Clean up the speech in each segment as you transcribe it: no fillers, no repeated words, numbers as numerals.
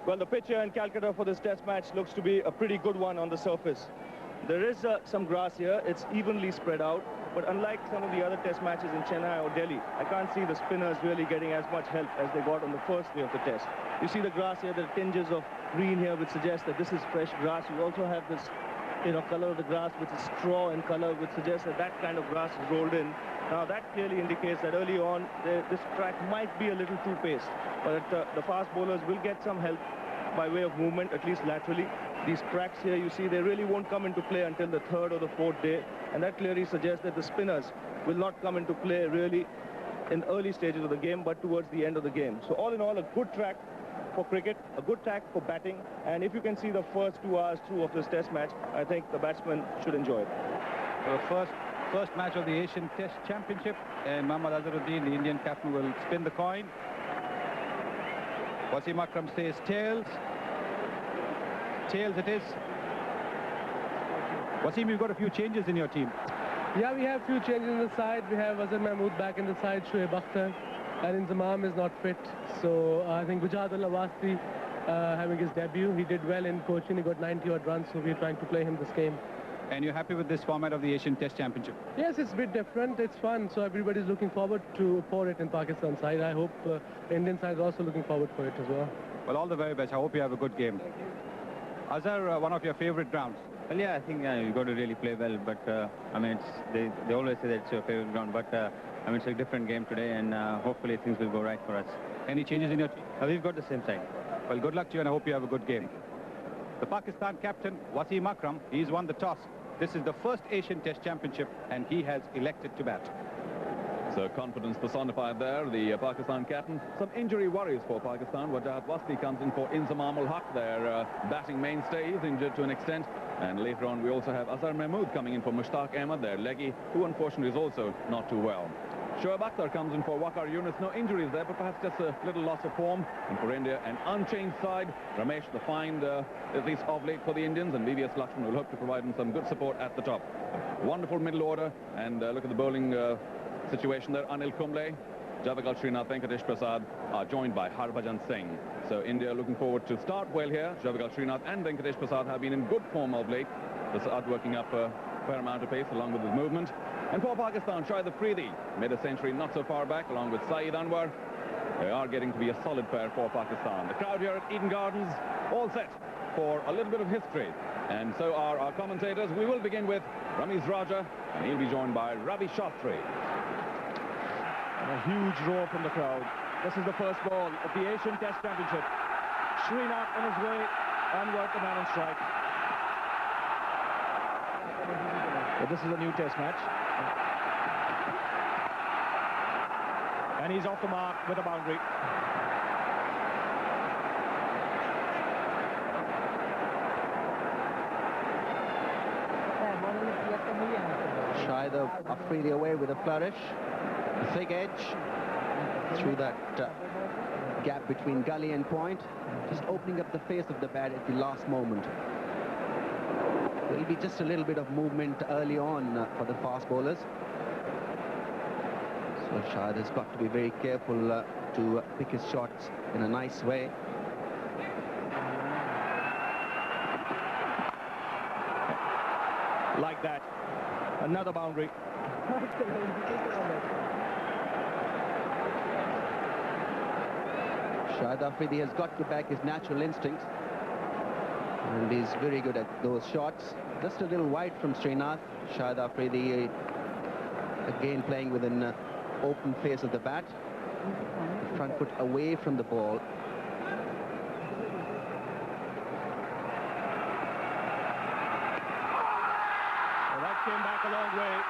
Well, the pitch here in Calcutta for this test match looks to be a pretty good one on the surface. There is some grass here. It's evenly spread out. But unlike some of the other test matches in Chennai or Delhi, I can't see the spinners really getting as much help as they got on the first day of the test. You see the grass here, there are tinges of green here, which suggests that this is fresh grass. You also have this, color of the grass, which is straw in color, which suggests that that kind of grass is rolled in. Now, that clearly indicates that early on, this track might be a little too paced. But the fast bowlers will get some help by way of movement, at least laterally. These cracks here, you see, they really won't come into play until the third or the fourth day. And that clearly suggests that the spinners will not come into play really in early stages of the game, but towards the end of the game. So all in all, a good track for cricket, a good track for batting. And if you can see the first 2 hours through of this test match, I think the batsmen should enjoy it. The first match of the Asian Test Championship, and Mohammad Azharuddin, the Indian captain, will spin the coin. Wasim Akram says tails. Tails it is. Wasim, you've got a few changes in your team. Yeah, we have a few changes in the side. We have Azhar Mahmood back in the side, Shoaib Akhtar, and Inzamam is not fit. So I think Gujadullah Wasti having his debut. He did well in Cochin. He got 90-odd runs, so we're trying to play him this game. And you're happy with this format of the Asian Test Championship? Yes, it's a bit different. It's fun, so everybody's looking forward for it in Pakistan side. I hope the Indian side is also looking forward for it as well. Well, all the very best. I hope you have a good game. Azhar, one of your favorite grounds? Well, yeah, I think you've got to really play well, but I mean, they always say that it's your favorite ground, but I mean, it's a different game today, and hopefully things will go right for us. Any changes in your team? We've got the same side. Well, good luck to you, and I hope you have a good game. The Pakistan captain, Wasim Akram, he's won the toss. This is the first Asian Test Championship, and he has elected to bat. So confidence personified there, the Pakistan captain. Some injury worries for Pakistan. Wadat Wasti comes in for Inzamam ul Haq, their batting mainstay. He's injured to an extent. And later on, we also have Azhar Mahmood coming in for Mushtaq Ahmed, their leggy, who unfortunately is also not too well. Shoaib Akhtar comes in for Waqar Yunus. No injuries there, but perhaps just a little loss of form. And for India, an unchanged side. Ramesh, the find, at least of late for the Indians. And VVS Lakshman will hope to provide them some good support at the top. Wonderful middle order. And look at the bowling situation there. Anil Kumble, Javagal Srinath, Venkatesh Prasad are joined by Harbhajan Singh. So India looking forward to start well here. Javagal Srinath and Venkatesh Prasad have been in good form of late. Prasad working up a fair amount of pace along with his movement. And for Pakistan, Shahid Afridi made a century not so far back along with Saeed Anwar. They are getting to be a solid pair for Pakistan. The crowd here at Eden Gardens all set for a little bit of history. And so are our commentators. We will begin with Ramiz Raja, and he'll be joined by Ravi Shastri. A huge roar from the crowd. This is the first ball of the Asian Test Championship. Srinath on his way, Anwar the man on strike. But this is a new test match. And he's off the mark with a boundary. Shahid Afridi away with a flourish. The thick edge through that gap between gully and point, just opening up the face of the bat at the last moment. There will be just a little bit of movement early on for the fast bowlers. So Shahid has got to be very careful to pick his shots in a nice way. Like that. Another boundary. Shahid Afridi has got to back his natural instincts, and he's very good at those shots. Just a little wide from Srinath. Shahid Afridi again playing with an open face of the bat, the front foot away from the ball. Well, that came back a long way.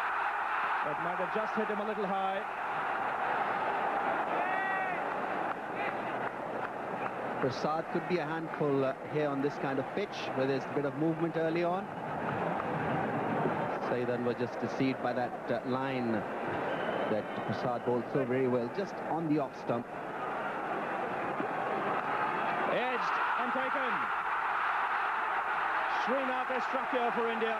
That might have just hit him a little high. Prasad could be a handful here on this kind of pitch, where there's a bit of movement early on. Saidan was just deceived by that line that Prasad bowled so very well, just on the off stump. Edged and taken. Srinath has struck here for India.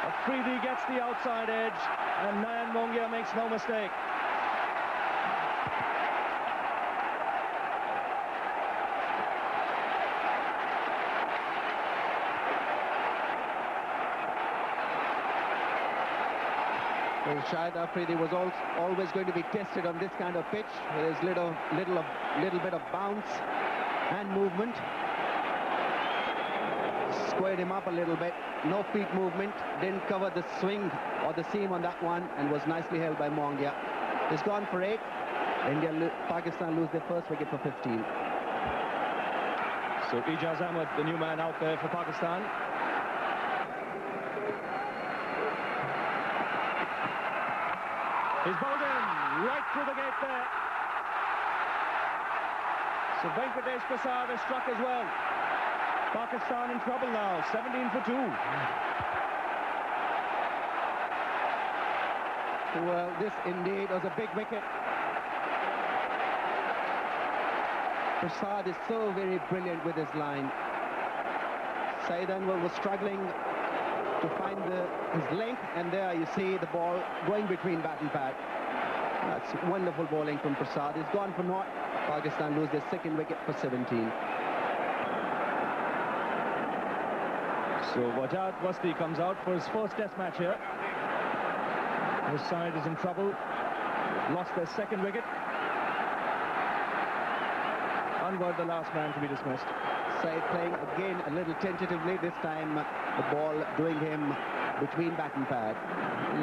Afridi gets the outside edge, and Nayan Mongia makes no mistake. Well, Shahid Afridi was always going to be tested on this kind of pitch. There's little bit of bounce and movement. Squared him up a little bit. No feet movement. Didn't cover the swing or the seam on that one, and was nicely held by Mongia. He's gone for 8. Pakistan lose their first wicket for 15. So Ijaz Ahmed, the new man out there for Pakistan. He's bowled in right through the gate there. So Venkatesh Prasad has struck as well. Pakistan in trouble now, 17 for 2. Well, this indeed was a big wicket. Prasad is so very brilliant with his line. Saeed Anwar was struggling to find his length, and there you see the ball going between bat and pad. That's wonderful bowling from Prasad. He's gone for naught. Pakistan lose their second wicket for 17. So Wajad Wasti comes out for his first test match here. His side is in trouble. Lost their second wicket. Anwar, the last man to be dismissed. Saeed playing again a little tentatively. This time the ball doing him between bat and pad.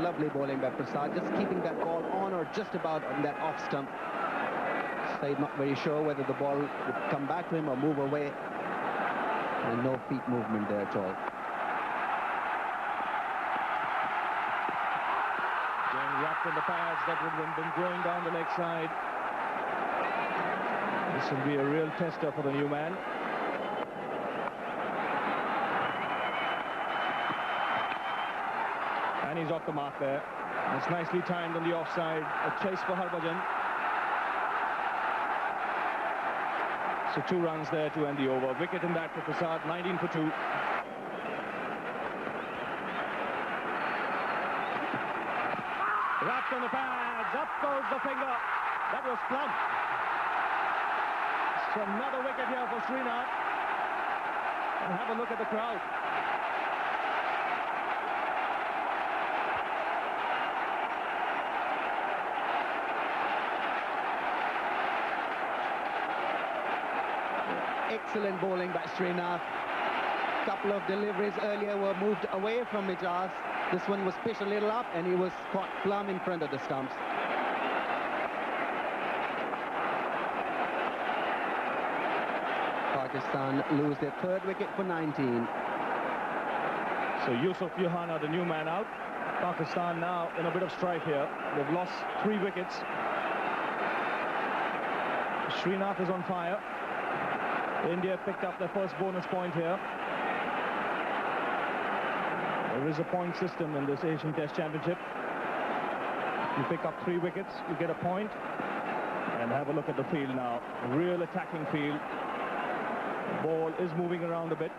Lovely bowling by Prasad, just keeping that ball on or just about on that off stump. Saeed not very sure whether the ball would come back to him or move away. And no feet movement there at all. Getting wrapped in the pads, that would have been going down the leg side. This will be a real tester for the new man. And he's off the mark there. It's nicely timed on the offside. A chase for Harbhajan. So 2 runs there to end the over. Wicket in that for Prasad, 19 for 2. Wrapped on the pads, up goes the finger. That was plump. So another wicket here for Srinath. And have a look at the crowd. Excellent bowling by Srinath. Couple of deliveries earlier were moved away from Ijaz. This one was pitched a little up, and he was caught plumb in front of the stumps. Pakistan lose their third wicket for 19. So Yusuf Yohana, the new man out. Pakistan now in a bit of strife here. They've lost 3 wickets. Srinath is on fire. India picked up their first bonus point here. There is a point system in this Asian Test Championship. You pick up 3 wickets, you get a point. And have a look at the field now. Real attacking field. The ball is moving around a bit.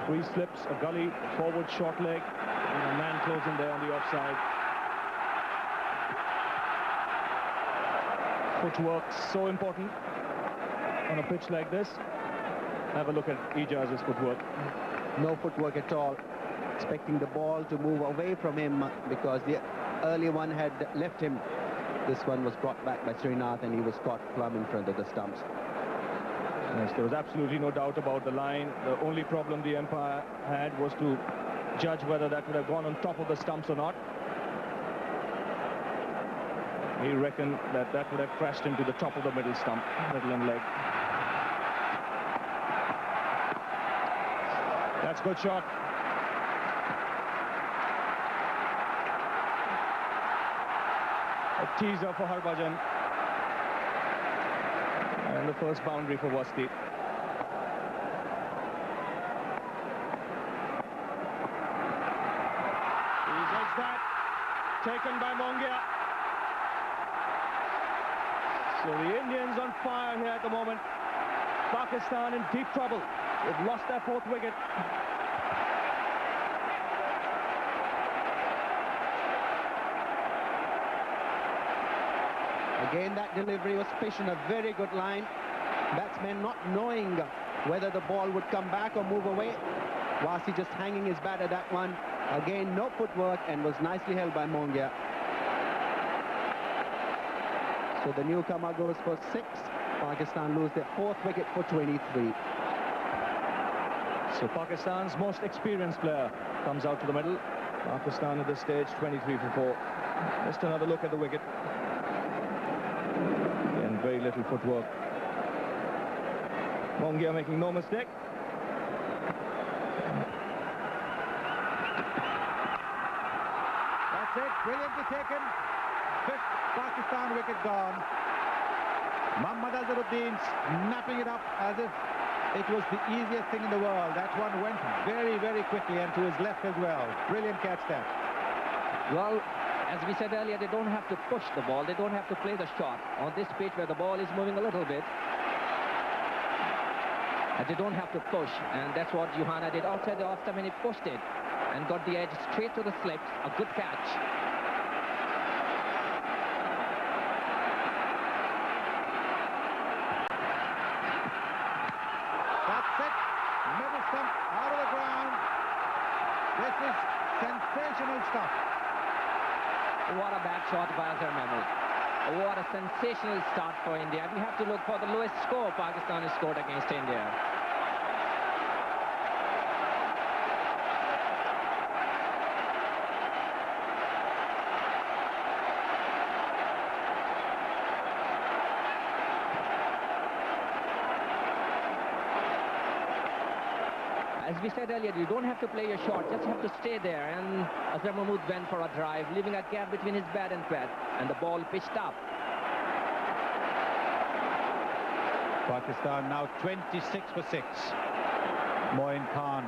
3 slips, a gully, forward short leg, and a man closing there on the offside. Footwork so important on a pitch like this. Have a look at Ijaz's footwork. No footwork at all. Expecting the ball to move away from him because the earlier one had left him. This one was brought back by Srinath, and he was caught plumb in front of the stumps. Yes, there was absolutely no doubt about the line. The only problem the umpire had was to judge whether that would have gone on top of the stumps or not. He reckoned that that would have crashed into the top of the middle stump, middle and leg. That's a good shot. A teaser for Harbhajan. And the first boundary for Wasti. He gets that. Taken by Mongia. So the Indians on fire here at the moment. Pakistan in deep trouble. They've lost their 4th wicket. Again, that delivery was pitched on a very good line. Batsmen not knowing whether the ball would come back or move away. Wasi just hanging his bat at that one, Again, no footwork and was nicely held by Mongia. So the newcomer goes for 6. Pakistan lose their 4th wicket for 23. So Pakistan's most experienced player comes out to the middle. Pakistan at this stage 23 for 4. Just another look at the wicket. And very little footwork. Mongia making no mistake. That's it, brilliantly taken. 5th Pakistan wicket gone. Mohammad Azharuddin snapping it up as if it was the easiest thing in the world. That one went very, very quickly and to his left as well. Brilliant catch that. Well, as we said earlier, they don't have to push the ball. They don't have to play the shot. On this pitch where the ball is moving a little bit, and they don't have to push. And that's what Johanna did outside the off-stump, and he pushed it and got the edge straight to the slip. A good catch. That's it. Middle stump out of the ground. This is sensational stuff. What a bad shot by Azhar Mahmood. What a sensational start for India. We have to look for the lowest score Pakistan has scored against India. As we said earlier, you don't have to play your shot, just have to stay there. And Azhar Mahmood went for a drive, leaving a gap between his bat and pad, and the ball pitched up. Pakistan now 26 for 6. Moin Khan.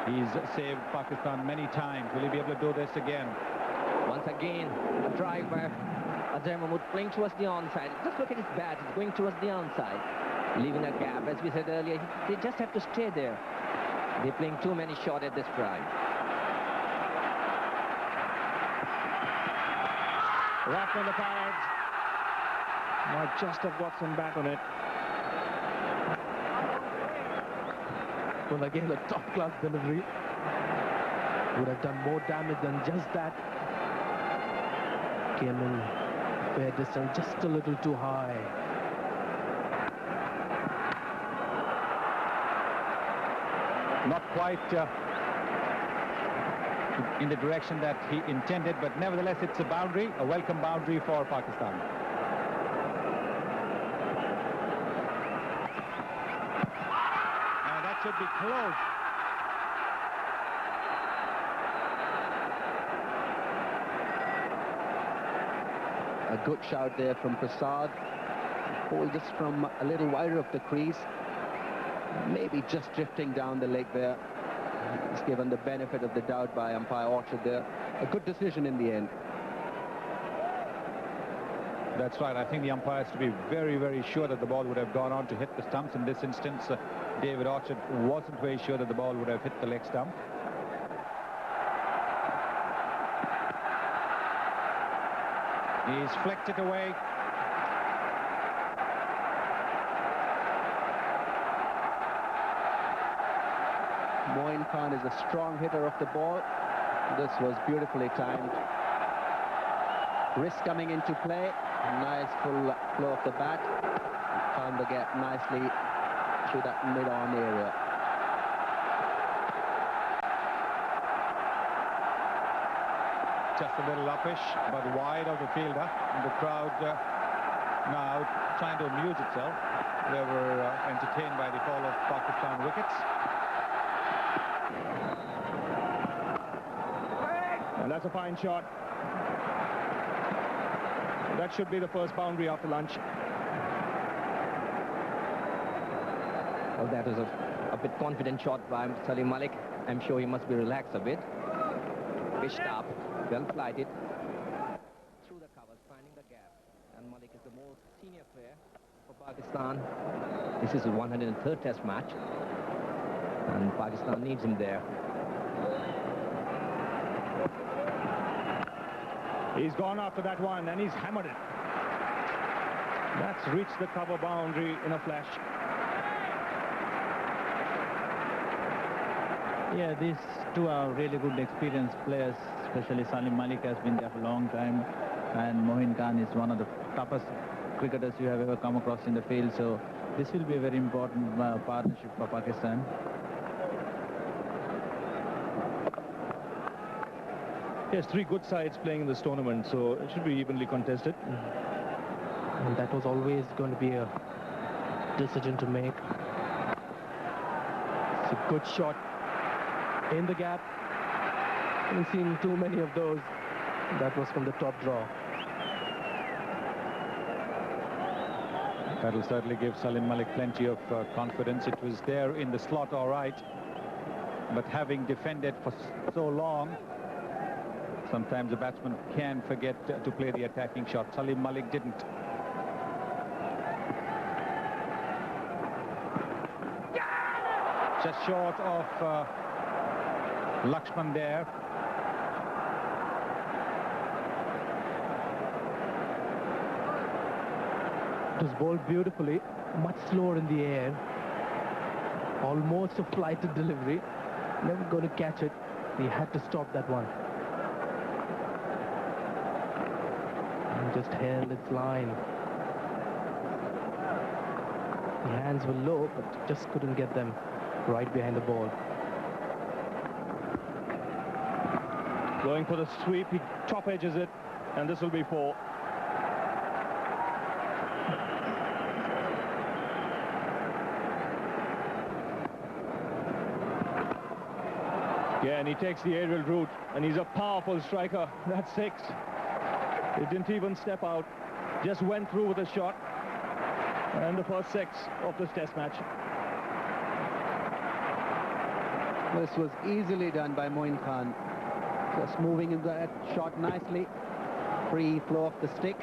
He's saved Pakistan many times. Will he be able to do this again? Once again, a drive by Azhar Mahmood playing towards the onside. Just look at his bat, it's going towards the onside, leaving a gap. As we said earlier, they just have to stay there. They're playing too many shots at this drive. Rock on the pads. Might just have got some back on it. Well, again, a top-class delivery. Would have done more damage than just that. Came in fair distance, just a little too high. Not quite in the direction that he intended, but nevertheless it's a boundary, a welcome boundary for Pakistan. And that should be close. A good shout there from Prasad. Ball just from a little wider of the crease. Maybe just drifting down the leg there. He's given the benefit of the doubt by umpire Orchard there. A good decision in the end. That's right. I think the umpire has to be very, very sure that the ball would have gone on to hit the stumps. In this instance, David Orchard wasn't very sure that the ball would have hit the leg stump. He's flicked it away. Moin Khan is a strong hitter of the ball. This was beautifully timed. Wrist coming into play. Nice full flow of the bat. Found the gap nicely through that mid-arm area. Just a little uppish, but wide of the fielder. And the crowd now trying to amuse itself. They were entertained by the fall of Pakistan wickets. And that's a fine shot. That should be the first boundary after lunch. Well, that was a bit confident shot by Salim Malik. I'm sure he must be relaxed a bit. Pitched up, well flighted. Through the covers, finding the gap. And Malik is the most senior player for Pakistan. This is the 103rd Test match. And Pakistan needs him there. He's gone after that one and he's hammered it. That's reached the cover boundary in a flash. Yeah, these two are really good experienced players, especially Salim Malik has been there for a long time, and Mohin Khan is one of the toughest cricketers you have ever come across in the field. So this will be a very important partnership for Pakistan. Yes, three good sides playing in this tournament, so it should be evenly contested. And that was always going to be a decision to make. It's a good shot in the gap. Haven't seen too many of those. That was from the top draw. That'll certainly give Salim Malik plenty of confidence. It was there in the slot, all right, but having defended for so long, sometimes a batsman can forget to play the attacking shot. Salim Malik didn't. Just short of Lakshman there. It was bowled beautifully, much slower in the air. Almost a flighted delivery. Never going to catch it. He had to stop that one. And just held its line. The hands were low, but just couldn't get them right behind the ball. Going for the sweep, he top edges it, and this will be 4. Yeah, and he takes the aerial route, and he's a powerful striker. That's 6. He didn't even step out, just went through with a shot, and the first 6 of this test match. This was easily done by Moin Khan. Just moving in that shot nicely. Free flow of the stick.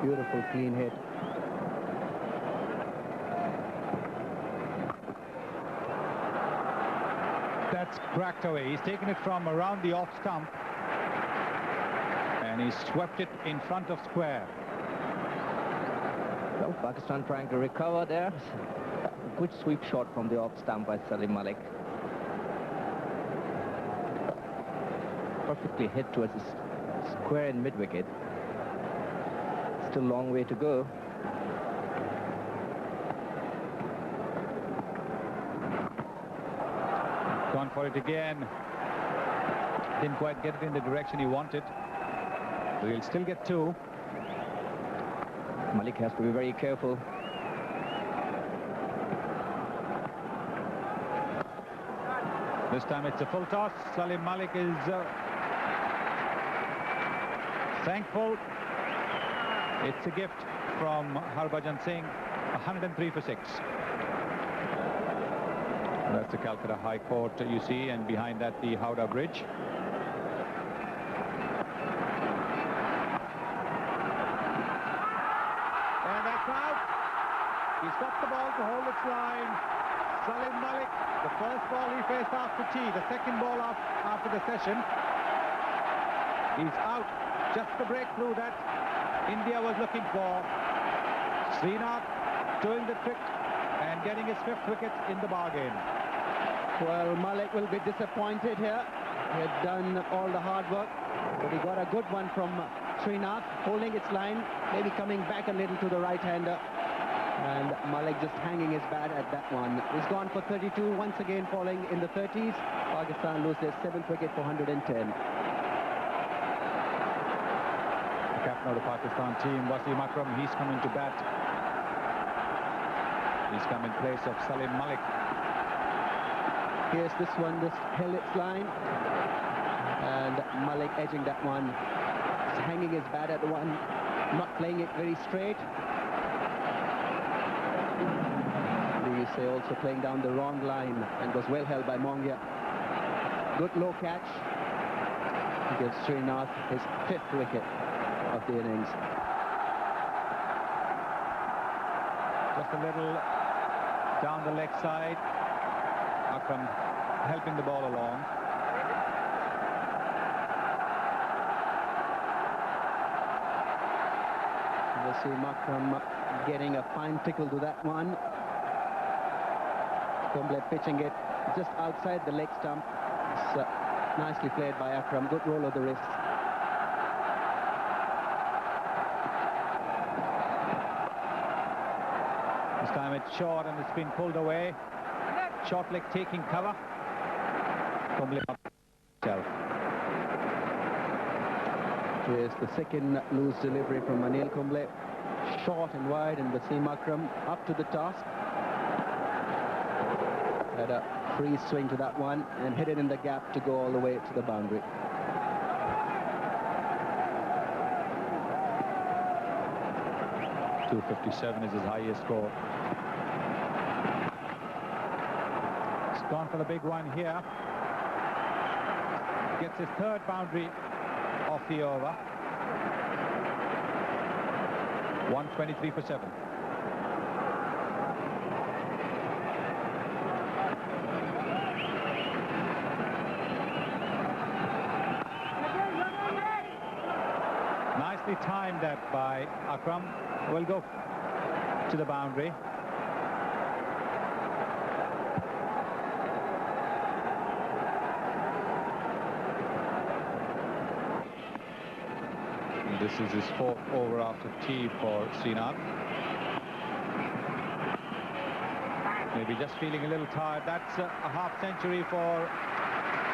Beautiful clean hit. That's cracked away. He's taken it from around the off stump, and he swept it in front of square. Well, Pakistan trying to recover there. A good sweep shot from the off stump by Salim Malik. Perfectly hit towards the square in mid-wicket. Still a long way to go. Gone for it again. Didn't quite get it in the direction he wanted. So he'll still get 2. Malik has to be very careful. This time it's a full toss. Salim Malik is thankful. It's a gift from Harbhajan Singh. 103 for 6. That's the Calcutta High Court you see, and behind that the Howrah Bridge. And that's out. He stopped the ball to hold its line. Salim Malik, the first ball he faced after tea, the second ball after the session. He's out. Just the breakthrough that India was looking for. Srinath doing the trick and getting his 5th wicket in the bargain. Well, Malik will be disappointed here. He had done all the hard work, but he got a good one from Srinath, holding its line, maybe coming back a little to the right-hander. And Malik just hanging his bat at that one. He's gone for 32, once again falling in the 30s. Pakistan lose their 7th wicket for 110. The captain of the Pakistan team, Wasim Akram, he's coming to bat. He's come in place of Salim Malik. Here's this one, just held its line. And Malik edging that one. He's hanging his bat at the one, not playing it very straight. Say also playing down the wrong line, and was well held by Mongia. Good low catch. He gives Srinath his 5th wicket of the innings. Just a little down the leg side. Akram helping the ball along. Wasim Akram getting a fine tickle to that one. Kumble pitching it just outside the leg stump. It's nicely played by Akram. Good roll of the wrist. This time it's short and it's been pulled away. Short leg taking cover. Kumble up himself. Here's the second loose delivery from Anil Kumble. Short and wide, and Wasim Akram up to the task. Had a free swing to that one and hit it in the gap to go all the way to the boundary. .257 is his highest score. He's gone for the big one here. Gets his third boundary off the over. 123 for 7. Nicely timed that by Akram. Will go to the boundary. This is his 4th over after tea for Srinath. Maybe just feeling a little tired. That's a half century for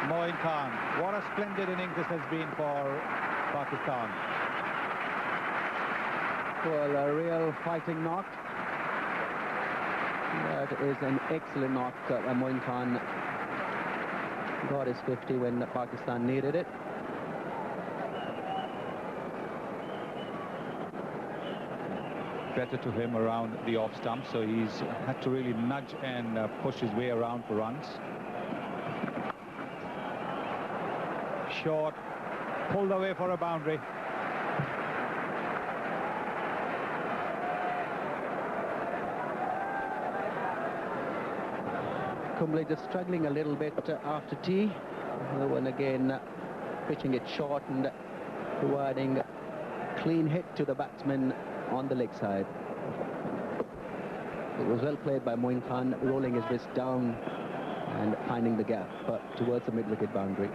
Moin Khan. What a splendid innings this has been for Pakistan. Well, a real fighting knock. That is an excellent knock. Moin Khan got his 50 when Pakistan needed it. Better to him around the off stump, so he's had to really nudge and push his way around for runs. Short, pulled away for a boundary. Kumble just struggling a little bit after tea. When again pitching it short and providing clean hit to the batsman on the leg side. It was well played by Moin Khan, rolling his wrist down and finding the gap towards the mid-wicket boundary.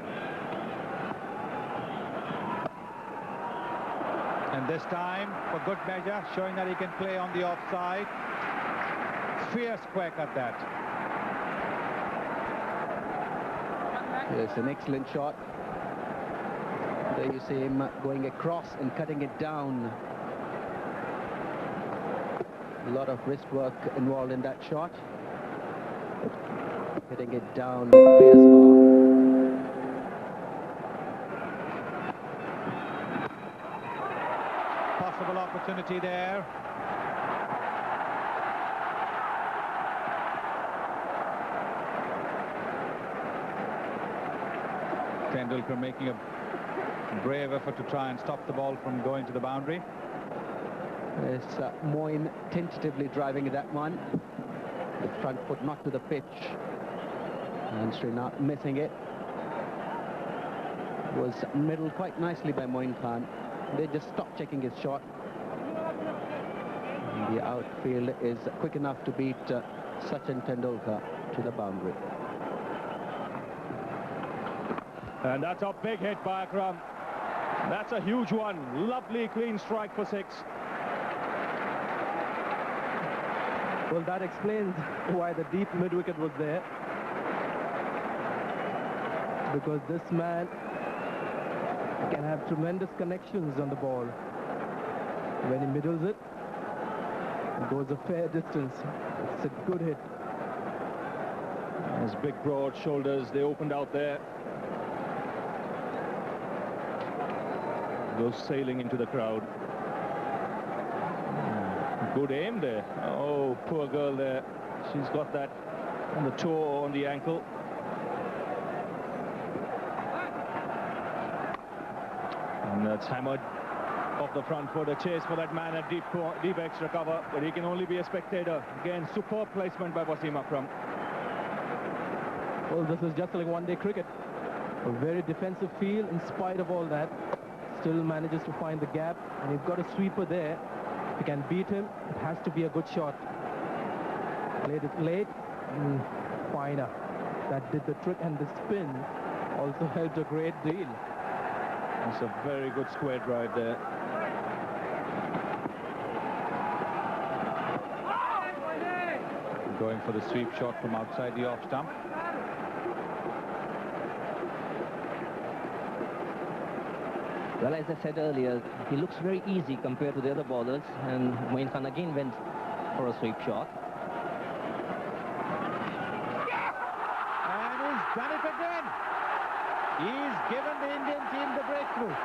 And this time, for good measure, showing that he can play on the offside. Fierce quack at that. Yes, an excellent shot. There you see him going across and cutting it down. A lot of wrist work involved in that shot. Hitting it down, fierce ball. Possible opportunity there. Tendulkar making a brave effort to try and stop the ball from going to the boundary. It's Moin tentatively driving that one. The front foot not to the pitch. And Srinath missing it. Was middled quite nicely by Moin Khan. They just stopped checking his shot. And the outfield is quick enough to beat Sachin Tendulkar to the boundary. And that's a big hit by Akram. That's a huge one. Lovely clean strike for 6. Well, that explains why the deep mid-wicket was there. Because this man can have tremendous connections on the ball. When he middles it, it goes a fair distance. It's a good hit. His big broad shoulders, they opened out there. Goes sailing into the crowd. Good aim there. Oh, poor girl there. She's got that on the toe or on the ankle. And that's hammered off the front foot. A chase for that man at deep extra cover, but he can only be a spectator. Again, superb placement by Wasim Akram. Well, this is just like one-day cricket. A very defensive field in spite of all that. Still manages to find the gap, and you've got a sweeper there. If you can beat him, it has to be a good shot. Played it late, finer. That did the trick, and the spin also helped a great deal. It's a very good square drive there. Going for the sweep shot from outside the off stump. Well, as I said earlier, he looks very easy compared to the other bowlers, and Moin Khan again went for a sweep shot. And he's done it again. He's given the Indian team the breakthrough.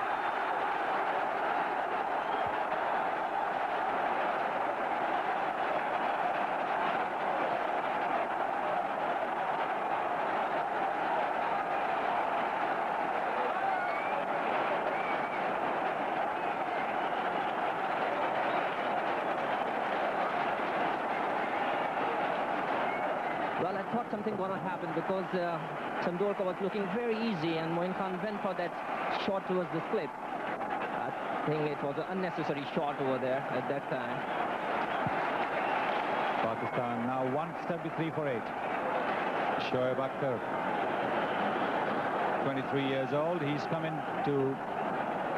Well, I thought something going to happen because Tendulkar was looking very easy, and Moin Khan went for that shot towards the slip. I think it was an unnecessary shot over there at that time. Pakistan now 173 for 8. Shoaib Akhtar, 23 years old. He's come in to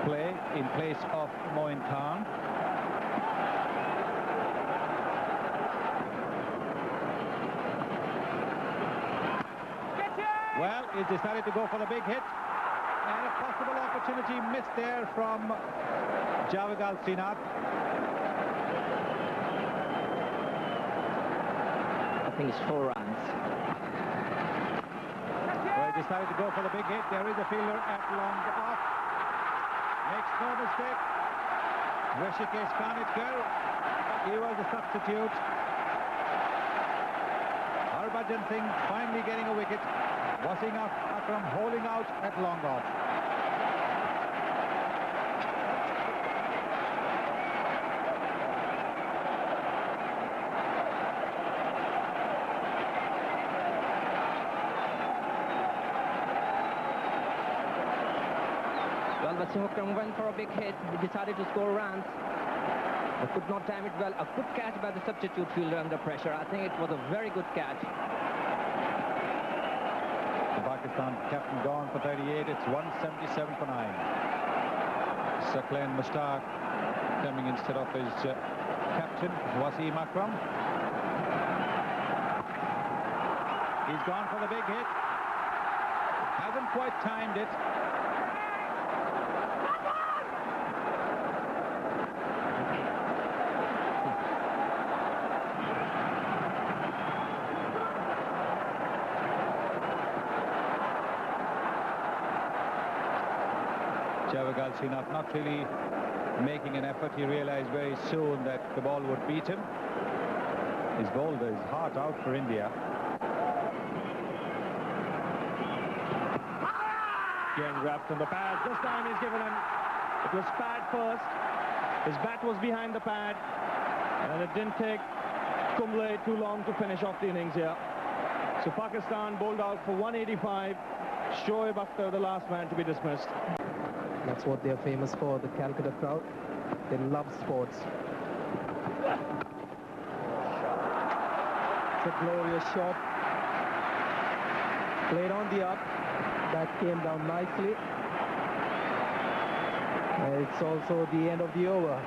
play in place of Moin Khan. Well, he decided to go for the big hit, and a possible opportunity missed there from Jawagal Srinath. I think it's 4 runs. Well, he decided to go for the big hit. There is a fielder at long off. Makes no mistake. Rishikesh Kanitkar, he was the substitute. Harbhajan Singh finally getting a wicket. Wasim Akram holding out at long off. Well, Wasim Akram went for a big hit. He decided to score runs, but could not time it well. A good catch by the substitute fielder under pressure. I think it was a very good catch. Pakistan captain gone for 38. It's 177 for 9. Saqlain Mushtaq coming instead of his captain, Wasim Akram. He's gone for the big hit. Hasn't quite timed it. Jawagal Srinath not really making an effort. He realized very soon that the ball would beat him. His bowler is hard out for India. Again wrapped on the pad. This time he's given him. It was pad first. His bat was behind the pad, and it didn't take Kumble too long to finish off the innings here. So Pakistan bowled out for 185. Shoaib Akhtar, the last man to be dismissed. That's what they're famous for, the Calcutta crowd. They love sports. It's a glorious shot. Played on the up. That came down nicely. It's also the end of the over.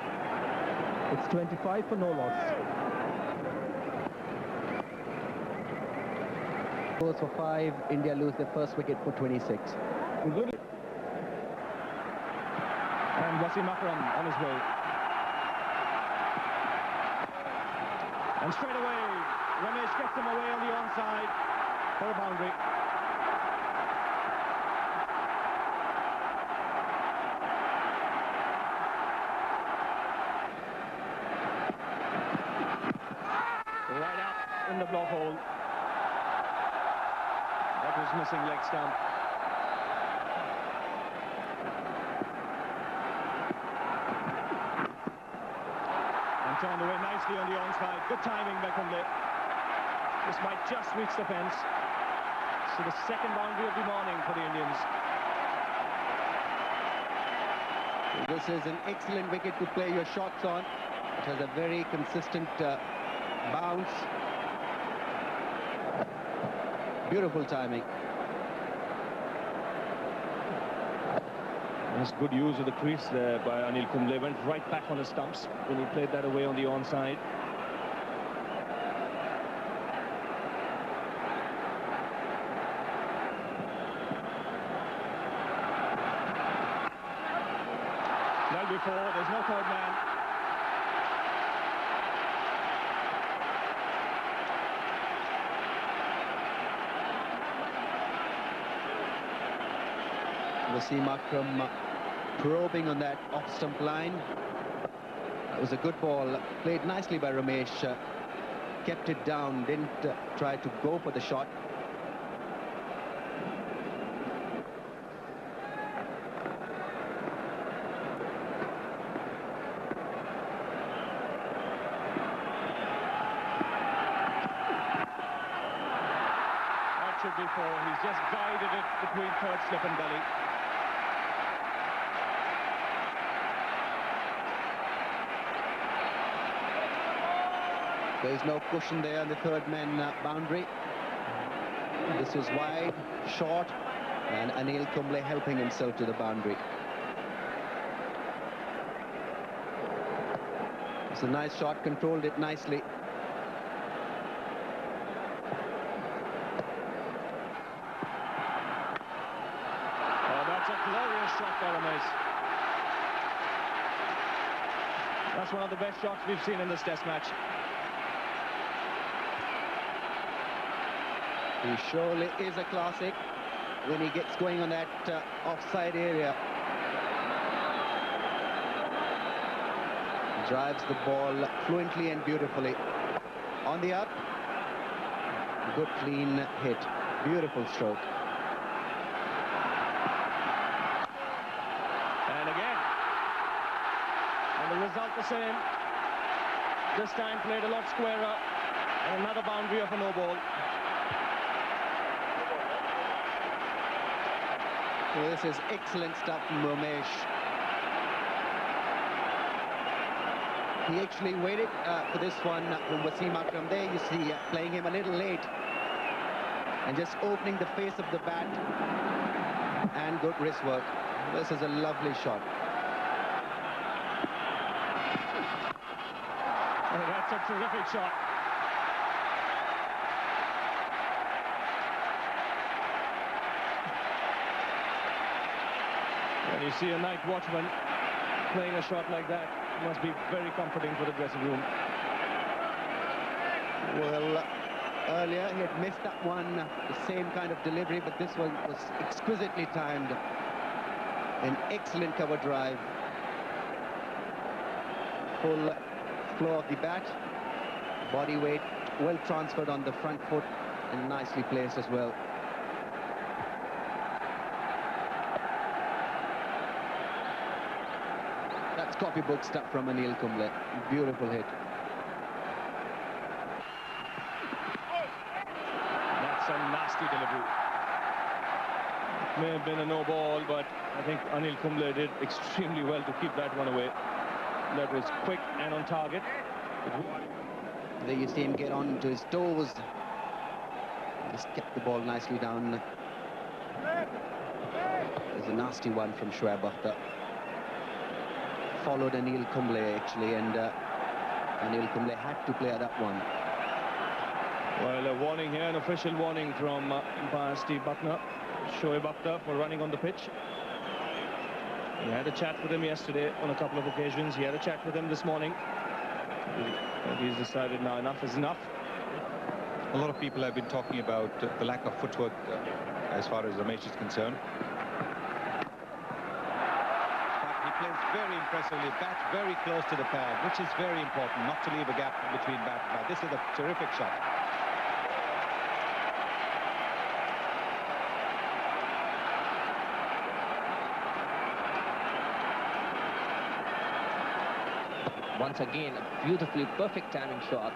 It's 25 for no loss. Scores for 5. India lose their first wicket for 26. And Wasim Akram on his way. And straight away, Ramesh gets him away on the onside for a boundary. Right up in the block hole. That was missing leg stump. Turned away nicely on the onside. Good timing by Kumble. This might just reach the fence. So the second boundary of the morning for the Indians. This is an excellent wicket to play your shots on. It has a very consistent bounce. Beautiful timing. That's good use of the crease there by Anil Kumble. Went right back on the stumps when he played that away on the onside. Well before, there's no third man. Wasim Akram probing on that off-stump line. That was a good ball, played nicely by Ramesh. Kept it down, didn't try to go for the shot. That should be four. He's just guided it between third slip and gully. There is no cushion there on the third man boundary. This was wide, short, and Anil Kumble helping himself to the boundary. It's a nice shot, controlled it nicely. Oh, that's a glorious shot by Ramesh. That's one of the best shots we've seen in this test match. He surely is a classic when he gets going on that offside area. Drives the ball fluently and beautifully. On the up, good clean hit, beautiful stroke. And again. And the result the same. This time played a lot squarer. And another boundary of a no ball. Well, this is excellent stuff from Ramesh. He actually waited for this one from Wasim Akram. There you see playing him a little late and just opening the face of the bat, and good wrist work. This is a lovely shot. Oh, that's a terrific shot. When you see a night watchman playing a shot like that, it must be very comforting for the dressing room. Well, earlier he had missed that one, the same kind of delivery, but this one was exquisitely timed. An excellent cover drive. Full flow of the bat, body weight well transferred on the front foot and nicely placed as well. That's copybook stuff from Anil Kumble. Beautiful hit. That's a nasty delivery. It may have been a no ball, but I think Anil Kumble did extremely well to keep that one away. That was quick and on target. There you see him get on to his toes. Just kept the ball nicely down. There's a nasty one from Shoaib Akhtar. Followed Anil Kumble actually, and Anil Kumble had to play that one. Well, a warning here, an official warning from umpire Steve Buckner. Shoaib Akhtar for running on the pitch. He had a chat with him yesterday on a couple of occasions. He had a chat with him this morning. He's decided now enough is enough. A lot of people have been talking about the lack of footwork as far as Ramesh is concerned. But he plays very impressively, bats very close to the pad, which is very important, not to leave a gap between bat and bat. This is a terrific shot. Once again, a beautifully perfect timing shot.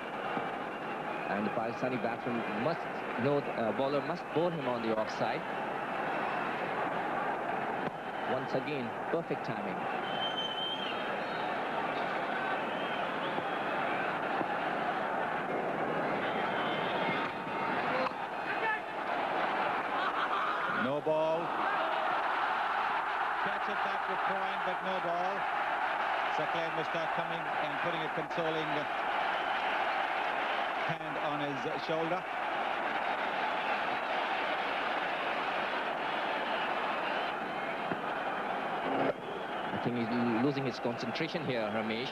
And the Pakistani batsman must know, bowler must bowl him on the offside. Once again, perfect timing. Zakir Mushtaq coming and putting a consoling hand on his shoulder. I think he's losing his concentration here, Ramesh.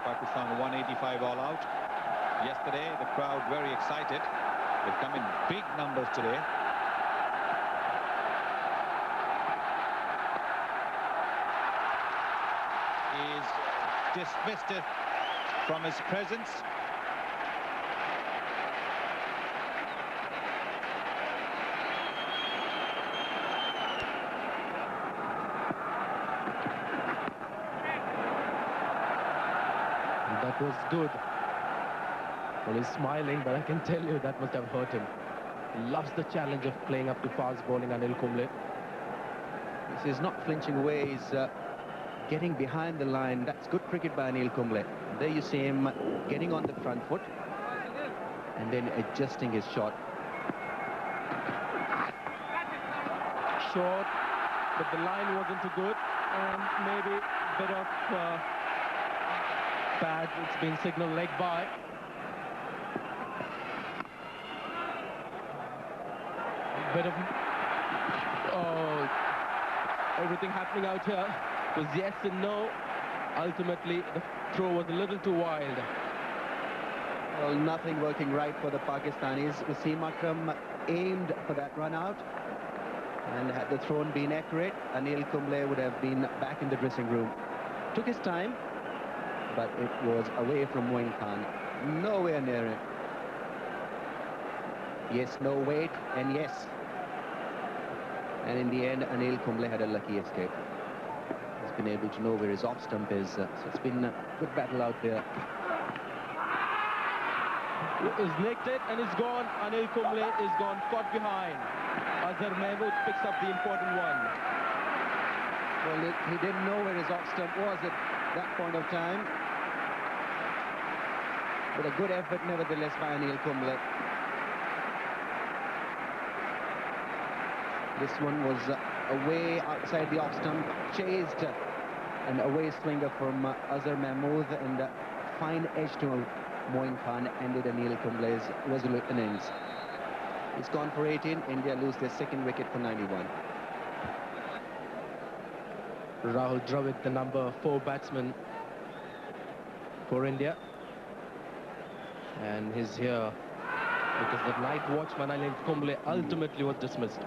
Pakistan 185 all out. Yesterday, the crowd very excited. They've come in big numbers today. He's dismissed it from his presence. That was good. Well, he's smiling, but I can tell you that must have hurt him. He loves the challenge of playing up to fast bowling, Anil Kumble. He's not flinching away. He's getting behind the line. That's good cricket by Anil Kumble. There you see him getting on the front foot and then adjusting his shot. Short, but the line wasn't too good, and maybe a bit of bad. It's been signaled leg by. Bit of everything happening out here was yes and no. Ultimately, the throw was a little too wild. Well, nothing working right for the Pakistanis. Wasim Akram aimed for that run out, and had the throw been accurate, Anil Kumble would have been back in the dressing room. Took his time, but it was away from Moin Khan. Nowhere near it. Yes, no, wait, and yes. And in the end, Anil Kumble had a lucky escape. He's been able to know where his off stump is. So it's been a good battle out there. He's nicked it and it's gone. Anil Kumble is gone, caught behind. Azhar Mahmood picks up the important one. Well, he didn't know where his off stump was at that point of time. But a good effort, nevertheless, by Anil Kumble. This one was away outside the off stump, chased an away swinger from Azhar Mahmood, and fine edge to Moin Khan ended Anil Kumble's resolute innings. He's gone for 18. India lose their second wicket for 91. Rahul Dravid, the number 4 batsman for India. And he's here because the night watchman Anil Kumble ultimately was dismissed.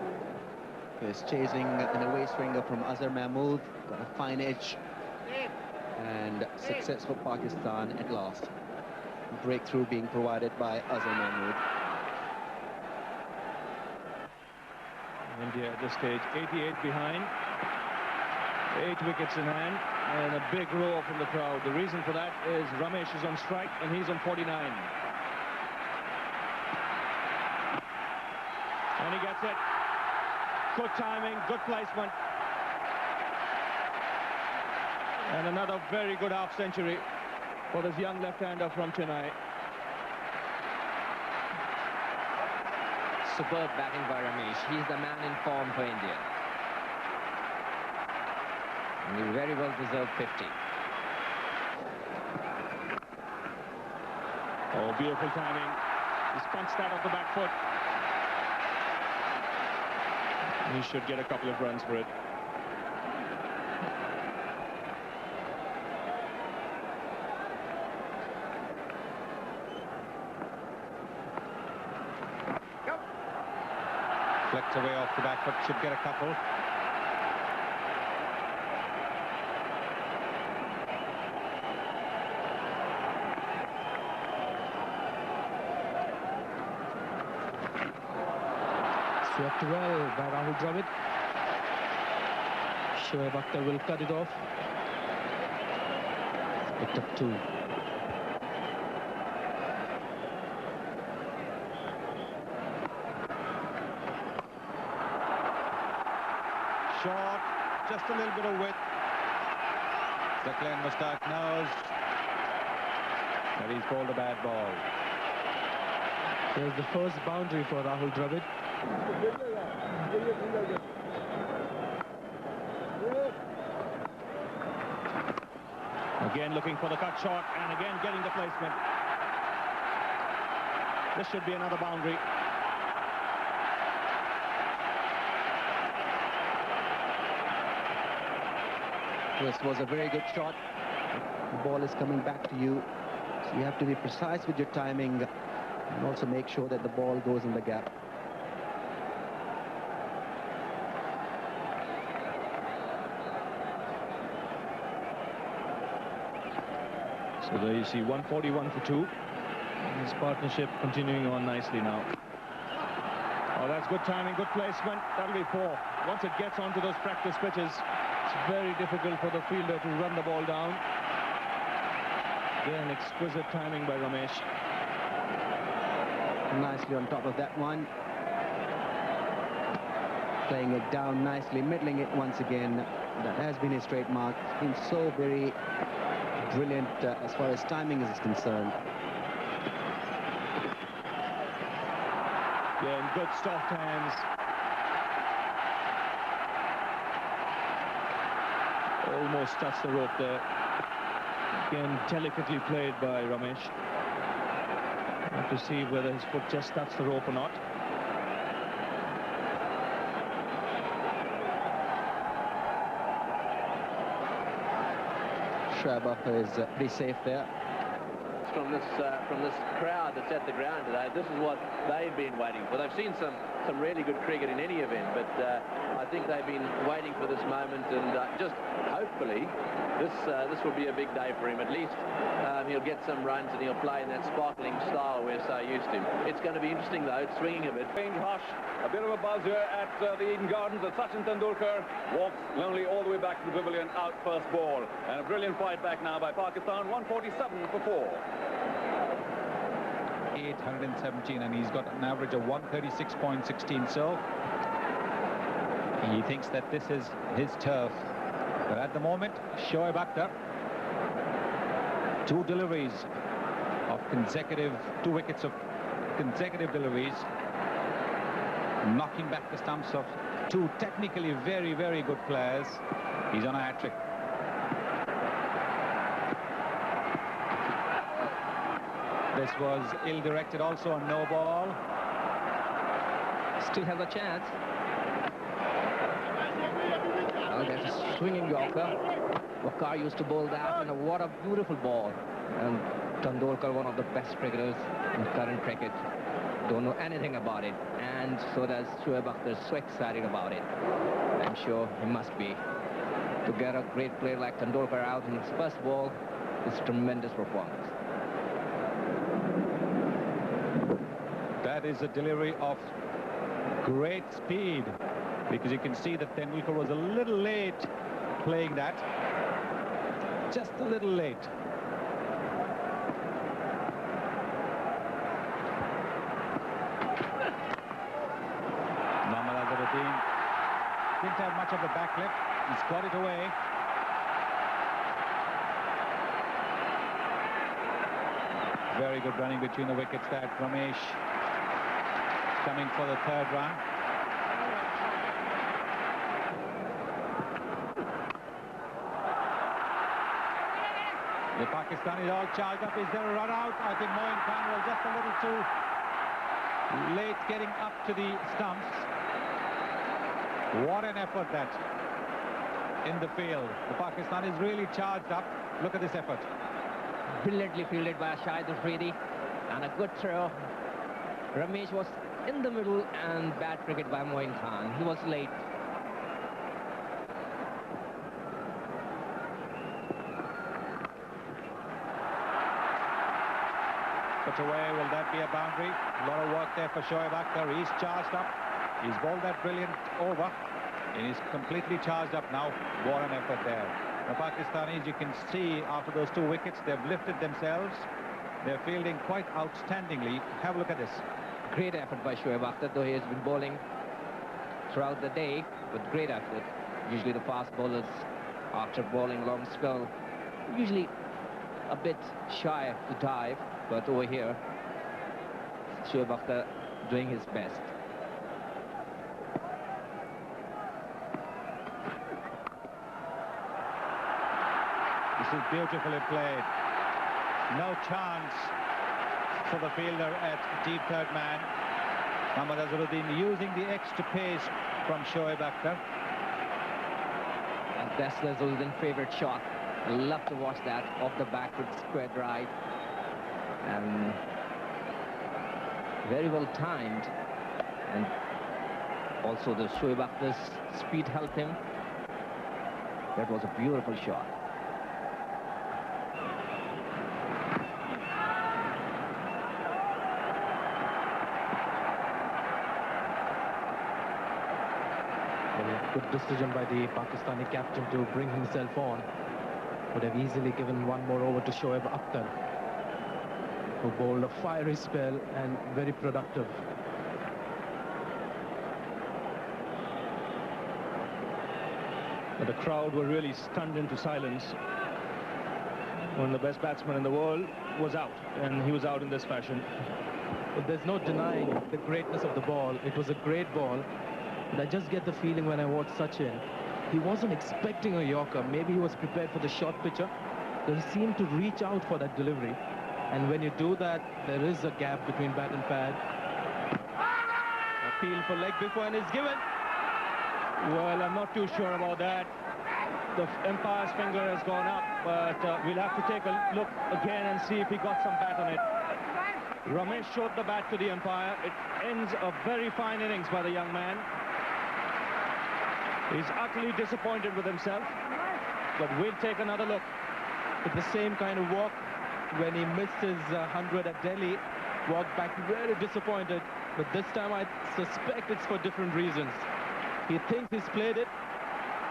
He's chasing an away swinger from Azhar Mahmood, got a fine edge, and success for Pakistan at last. Breakthrough being provided by Azhar Mahmood. India at this stage 88 behind, 8 wickets in hand, and a big roar from the crowd. The reason for that is Ramesh is on strike and he's on 49. And he gets it. Good timing, good placement. And another very good half century for this young left-hander from Chennai. Superb batting by Ramesh. He's the man in form for India. And he very well deserved 50. Oh, beautiful timing. He's punched that off the back foot. He should get a couple of runs for it. Flicked away off the back foot, should get a couple. Swept well by Rahul Dravid. Shoaib Akhtar will cut it off. Picked up 2. Short, just a little bit of width. Zakir Mushtaq knows that he's bowled a bad ball. There's the first boundary for Rahul Dravid. Again looking for the cut shot and again getting the placement. This should be another boundary. This was a very good shot. The ball is coming back to you, so you have to be precise with your timing and also make sure that the ball goes in the gap. So there you see 141 for 2. This partnership continuing on nicely now. Oh, that's good timing, good placement. That'll be 4. Once it gets onto those practice pitches, it's very difficult for the fielder to run the ball down. Again, exquisite timing by Ramesh. Nicely on top of that one. Playing it down nicely, middling it once again. That has been his trademark. It's been so very brilliant as far as timing is concerned. Yeah, in good soft hands. Almost touched the rope there. Again, delicately played by Ramesh. Have to see whether his foot just touched the rope or not. Shoaib Akhtar is pretty safe there. From this crowd that's at the ground today, this is what they've been waiting for. They've seen some really good cricket in any event, but I think they've been waiting for this moment, and just hopefully this will be a big day for him. At least he'll get some runs and he'll play in that sparkling style we're so used to. It's going to be interesting though. It's swinging a bit. Strange hush, a bit of a buzz here at the Eden Gardens as Sachin Tendulkar walks lonely all the way back to the pavilion, out first ball. And a brilliant fight back now by Pakistan, 147 for 4. 817, and he's got an average of 136.16, so he thinks that this is his turf. But at the moment, Shoaib Akhtar, 2 deliveries of consecutive, 2 wickets of consecutive deliveries, knocking back the stumps of 2 technically very, very good players. He's on a hat-trick. This was ill-directed also, on no ball. Still has a chance. Oh, that's a swinging Yorker. Wakar used to bowl that, and what a beautiful ball. And Tendulkar, one of the best cricketers in current cricket, don't know anything about it. And so does Shoaib Akhtar, so excited about it. I'm sure he must be. To get a great player like Tendulkar out in his first ball is tremendous performance. That is a delivery of great speed, because you can see that Tendulkar was a little late playing that. Just a little late. Mohammad Azharuddin didn't have much of a backlip. He's got it away. Very good running between the wickets there. Ramesh coming for the 3rd run. The Pakistanis all charged up. Is there a run out? I think Moin Khan was just a little too late getting up to the stumps. What an effort that in the field. The Pakistanis really charged up. Look at this effort. Brilliantly fielded by Shahid Afridi, and a good throw. Ramesh was in the middle, and bad cricket by Moin Khan. He was late. Put away, will that be a boundary? A lot of work there for Shoaib Akhtar. He's charged up. He's bowled that brilliant over, and he's completely charged up now. What an effort there. The Pakistanis, you can see after those 2 wickets, they've lifted themselves. They're fielding quite outstandingly. Have a look at this. Great effort by Shoaib Akhtar, though he has been bowling throughout the day, but great effort. Usually the fast bowlers, after bowling long spell, usually a bit shy to dive, but over here, Shoaib Akhtar doing his best. is beautifully played. No chance for the fielder at deep third man. Mohammad Azharuddin using the extra pace from Shoaib Akhtar. And that's Azharuddin's favorite shot. I love to watch that off the back foot square drive. And very well timed. And also the Shoaib Akhtar's speed helped him. That was a beautiful shot. Good decision by the Pakistani captain to bring himself on. Would have easily given one more over to Shoaib Akhtar, who bowled a fiery spell and very productive. But the crowd were really stunned into silence when the best batsman in the world was out, and he was out in this fashion. But there's no denying the greatness of the ball. It was a great ball. But I just get the feeling when I watch Sachin, he wasn't expecting a Yorker. Maybe he was prepared for the short pitcher. But he seemed to reach out for that delivery. And when you do that, there is a gap between bat and pad. Appeal for leg before and it's given. Well, I'm not too sure about that. The umpire's finger has gone up, but we'll have to take a look again and see if he got some bat on it. Ramesh showed the bat to the umpire. It ends a very fine innings by the young man. He's utterly disappointed with himself, but we'll take another look. With the same kind of walk when he missed his 100 at Delhi, walked back very disappointed, but this time I suspect it's for different reasons. He thinks he's played it.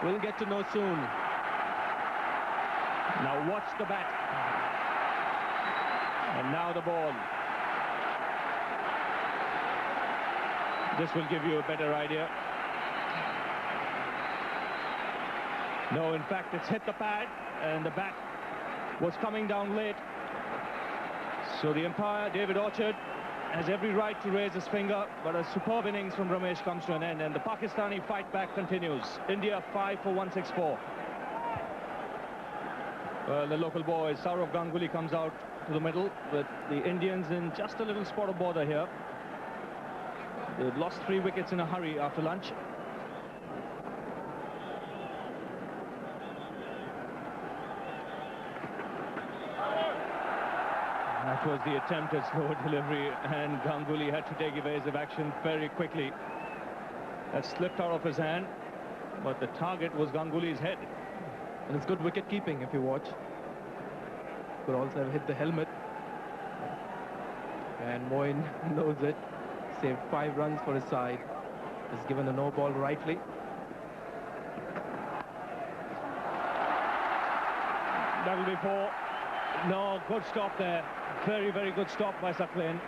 We'll get to know soon. Now watch the bat. And now the ball. This will give you a better idea. No, in fact, it's hit the pad, and the bat was coming down late. So the umpire, David Orchard, has every right to raise his finger, but a superb innings from Ramesh comes to an end, and the Pakistani fight back continues. India 5 for 164. Well, the local boys, Saurav Ganguly comes out to the middle, with the Indians in just a little spot of bother here. They've lost 3 wickets in a hurry after lunch. That was the attempt at slow delivery, and Ganguly had to take evasive action very quickly. That slipped out of his hand, but the target was Ganguly's head. And it's good wicket keeping if you watch. Could also have hit the helmet. And Moin knows it. Saved 5 runs for his side. Has given a no ball rightly. That'll be 4. No, good stop there. Very, very good stop by Saqlain.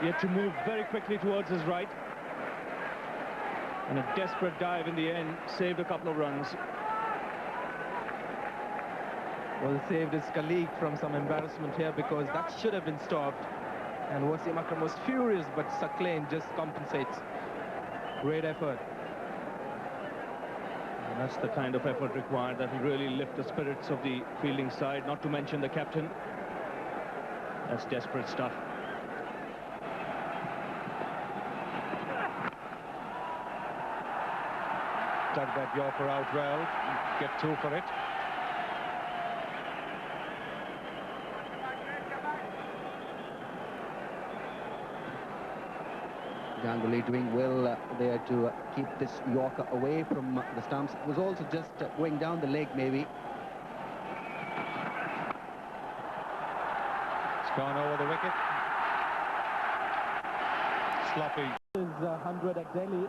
He had to move very quickly towards his right. And a desperate dive in the end saved a couple of runs. Well, saved his colleague from some embarrassment here, because that should have been stopped. And Wasim Akram was furious, but Saqlain just compensates. Great effort. And that's the kind of effort required that will really lift the spirits of the fielding side, not to mention the captain. That's desperate stuff. Dug that Yorker out well. Get 2 for it. Ganguly doing well there to keep this Yorker away from the stumps. It was also just going down the leg, maybe. It's gone over the wicket. Sloppy. His 100 at Delhi,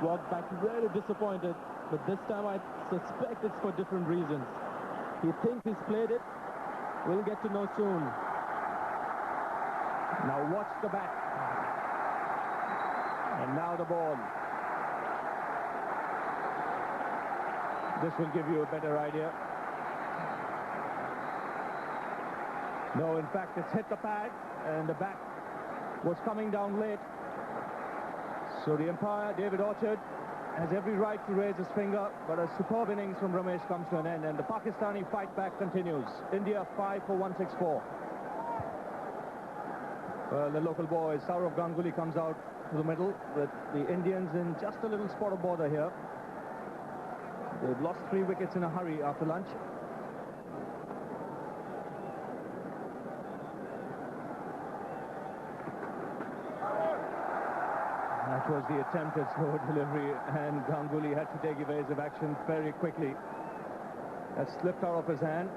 walked back very disappointed, but this time I suspect it's for different reasons. He thinks he's played it. We'll get to know soon. Now watch the bat. And now the ball. This will give you a better idea. No, in fact, it's hit the pad, and the bat was coming down late. So the umpire, David Orchard, has every right to raise his finger, but a superb innings from Ramesh comes to an end, and the Pakistani fight back continues. India 5 for 164. Well, the local boy, Sourav Ganguly, comes out to the middle with the Indians in just a little spot of bother here. They've lost 3 wickets in a hurry after lunch. That was the attempt at slow delivery, and Ganguly had to take evasive action very quickly. That slipped out of his hand,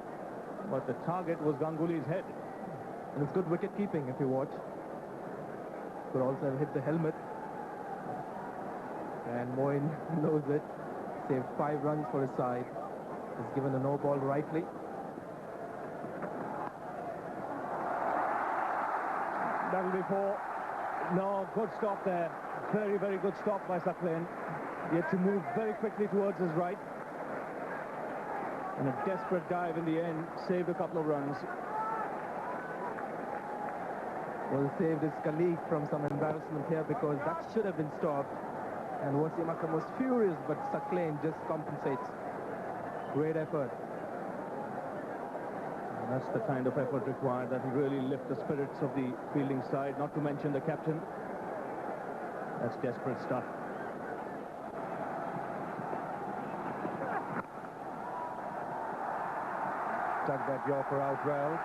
but the target was Ganguly's head. And it's good wicket keeping if you watch. Could also have hit the helmet. And Moin knows it. Saved 5 runs for his side. Has given a no ball rightly. That'll be 4. No, good stop there. Very, very good stop by Sakleen. He had to move very quickly towards his right. And a desperate dive in the end saved a couple of runs. Well, saved his colleague from some embarrassment here, because that should have been stopped. And Wasim Akram was furious, but Sakleen just compensates. Great effort. And that's the kind of effort required that will really lift the spirits of the fielding side, not to mention the captain. That's desperate stuff. Dug that Yorker out well.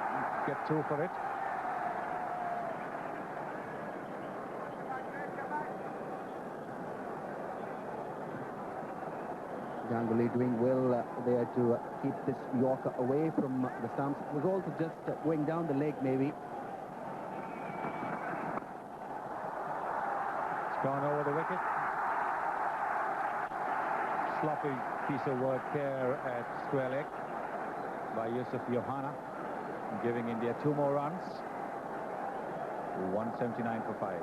Get 2 for it. Ganguly doing well there to keep this Yorker away from the stumps. It was also just going down the leg, maybe. It's gone over the wicket. Sloppy piece of work there at square leg by Yusuf Yohana, giving India 2 more runs. 179 for 5.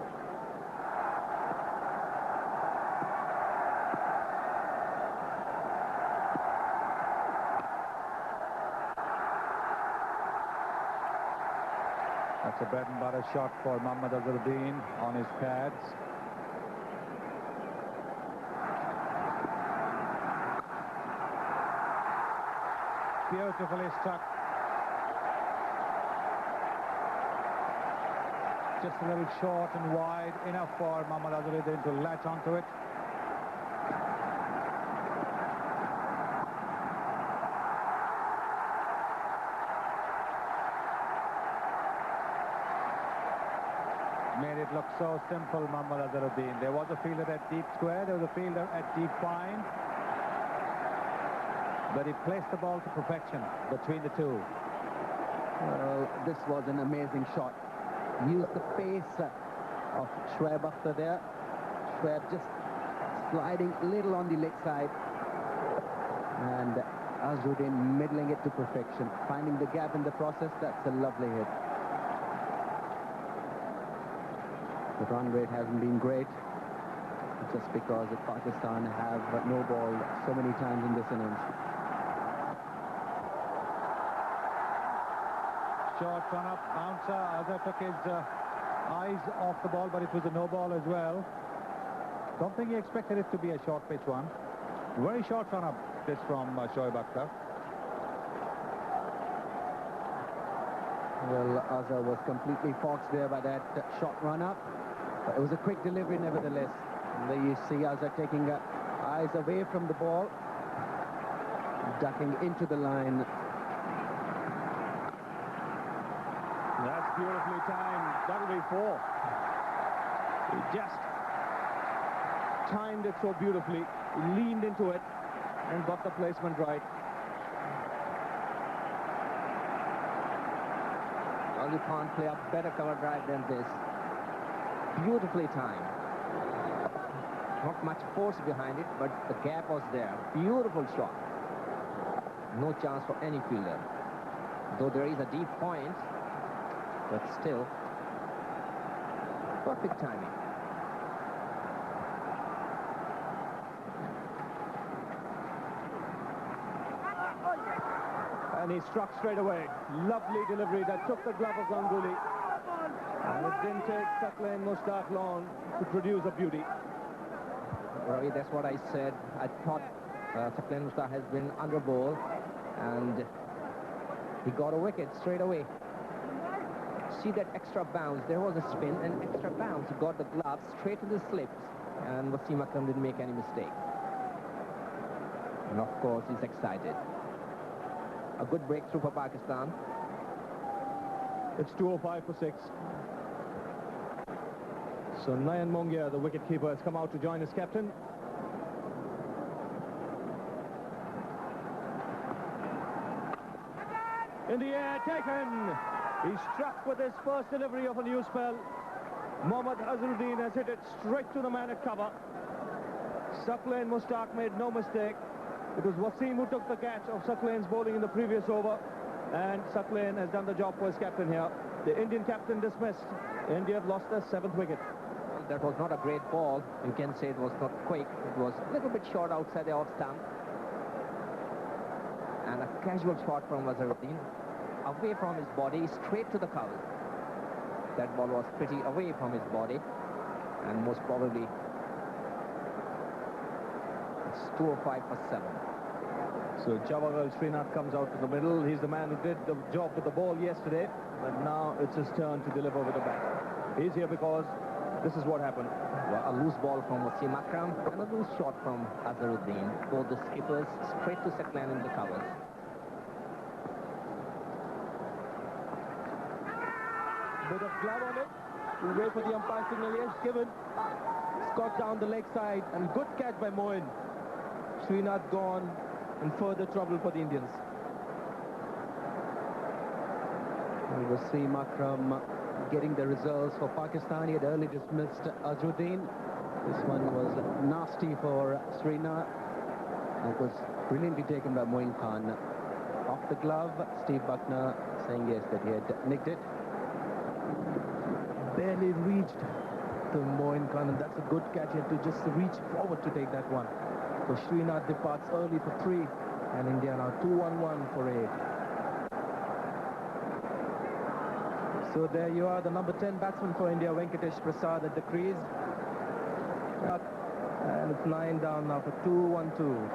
That's a bread and butter shot for Mohammad Azharuddin on his pads. Beautifully struck. Just a little short and wide, enough for Mohammad Azharuddin to latch onto it. Made it look so simple, Mohammad Azharuddin. There was a fielder at deep square, there was a fielder at deep fine, but he placed the ball to perfection between the two. Well, this was an amazing shot. Used the pace of Shoaib Akhtar there. Shoaib just sliding a little on the leg side, and Azharuddin middling it to perfection, finding the gap in the process. That's a lovely hit. The run rate hasn't been great, just because Pakistan have no-balled so many times in this innings. Short run-up, bouncer. Azhar took his eyes off the ball, but it was a no-ball as well. Don't think he expected it to be a short pitch one. Very short run-up, this from Shoaib Akhtar. Well, Azhar was completely foxed there by that short run-up. But it was a quick delivery nevertheless. And there you see Azhar taking eyes away from the ball, ducking into the line. That's beautifully timed. That'll be 4. He just timed it so beautifully. He leaned into it and got the placement right. Well, you can't play a better cover drive than this. Beautifully timed. Not much force behind it, but the gap was there. Beautiful shot. No chance for any fielder. Though there is a deep point, but still, perfect timing. And he struck straight away. Lovely delivery that took the glove of Ganguly. And it didn't take Sakleen Mushtaq long to produce a beauty. Ravi, that's what I said. I thought Saklan Mustafa has been under ball, and he got a wicket straight away. See that extra bounce. There was a spin and extra bounce. He got the glove straight to the slips, and Wasim Akram didn't make any mistake. And of course, he's excited. A good breakthrough for Pakistan. It's 2:05 for 6. So Nayan Mongia, the wicketkeeper, has come out to join his captain. In the air, taken. He struck with his first delivery of a new spell. Mohammad Azharuddin has hit it straight to the man at cover. Saklan Mushtaq made no mistake. It was Wasim who took the catch of Saklan's bowling in the previous over, and Saklan has done the job for his captain here. The Indian captain dismissed. India have lost their 7th wicket. Well, that was not a great ball. You can say it was not quick. It was a little bit short outside the off stump. And a casual shot from Azharuddin. Away from his body, straight to the cover. That ball was pretty away from his body, and most probably it's 2:05 for 7. So Jawahar Srinath comes out to the middle. He's the man who did the job with the ball yesterday, but now it's his turn to deliver with the bat. He's here because this is what happened. Well, a loose ball from Wasim Akram and a loose shot from Azharuddin. Both the skippers straight to Saklan in the covers. Bit of glove on it. We'll wait for the umpire signal. Yes, given. Scott down the leg side, and good catch by Moin. Srinath gone, and further trouble for the Indians. Wasim Akram getting the results for Pakistan. He had early dismissed Azharuddin. This one was nasty for Srinath. It was brilliantly taken by Moin Khan. Off the glove, Steve Buckner saying yes, that he had nicked it. Barely reached to Moin Khan, and that's a good catch. He had to just reach forward to take that one. So Srinath departs early for 3, and India now 2-1-1 for 8. So there you are, the number 10 batsman for India, Venkatesh Prasad at the crease. And it's 9 down now for 2-1-2.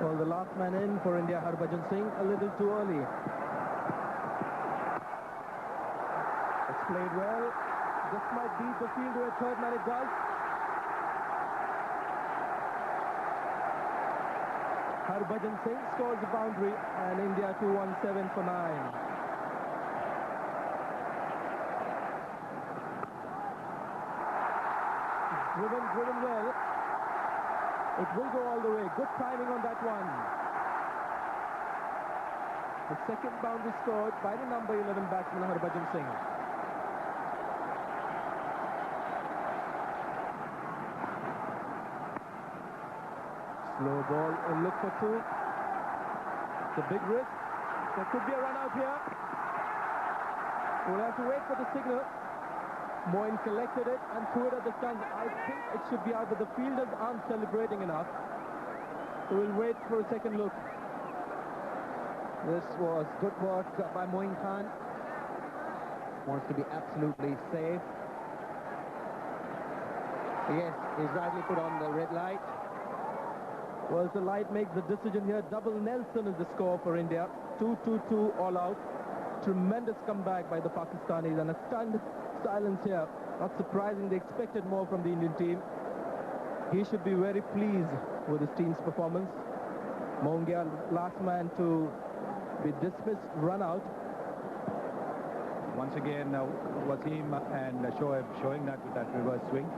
Well, the last man in for India, Harbhajan Singh, a little too early. It's played well. This might beat the field to a third man, it does. Harbhajan Singh scores a boundary, and India 2-1-7 for 9. Driven well. It will go all the way. Good timing on that one. The second boundary scored by the number 11 batsman, Harbhajan Singh. Slow ball, a look for 2. It's a big risk. There could be a run out here. We'll have to wait for the signal. Moin collected it and threw it at the stands. I think it should be out, but the fielders aren't celebrating enough. So we'll wait for a second look. This was good work by Moin Khan. Wants to be absolutely safe. Yes, he's rightly put on the red light. Well, the light makes the decision here. Double Nelson is the score for India. 2-2-2 all out. Tremendous comeback by the Pakistanis, and a stunned silence here. Not surprising, they expected more from the Indian team. He should be very pleased with his team's performance. Mongia, last man to be dismissed, run out. Once again, Wasim and Shoaib showing that with that reverse swing.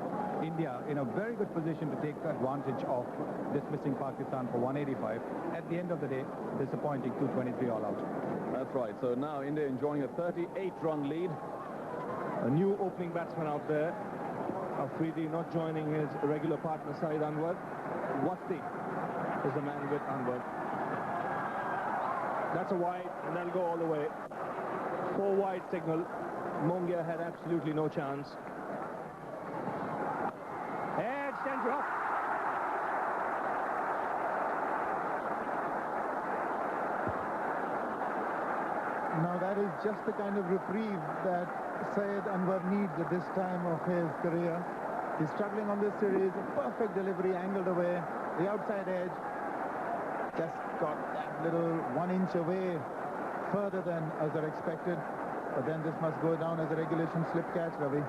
India in a very good position to take advantage of dismissing Pakistan for 185. At the end of the day, disappointing 223 all out. That's right. So now India enjoying a 38-run lead. A new opening batsman out there. Afridi not joining his regular partner, Saeed Anwar. Wasti is the man with Anwar. That's a wide, and that'll go all the way. 4 wide signal. Mongia had absolutely no chance. And centre off. Now that is just the kind of reprieve that Syed Anwar needs at this time of his career. He's struggling on this series. A perfect delivery, angled away. The outside edge. Just got that little 1 inch away further than Azhar expected. But then this must go down as a regulation slip catch, Ravi.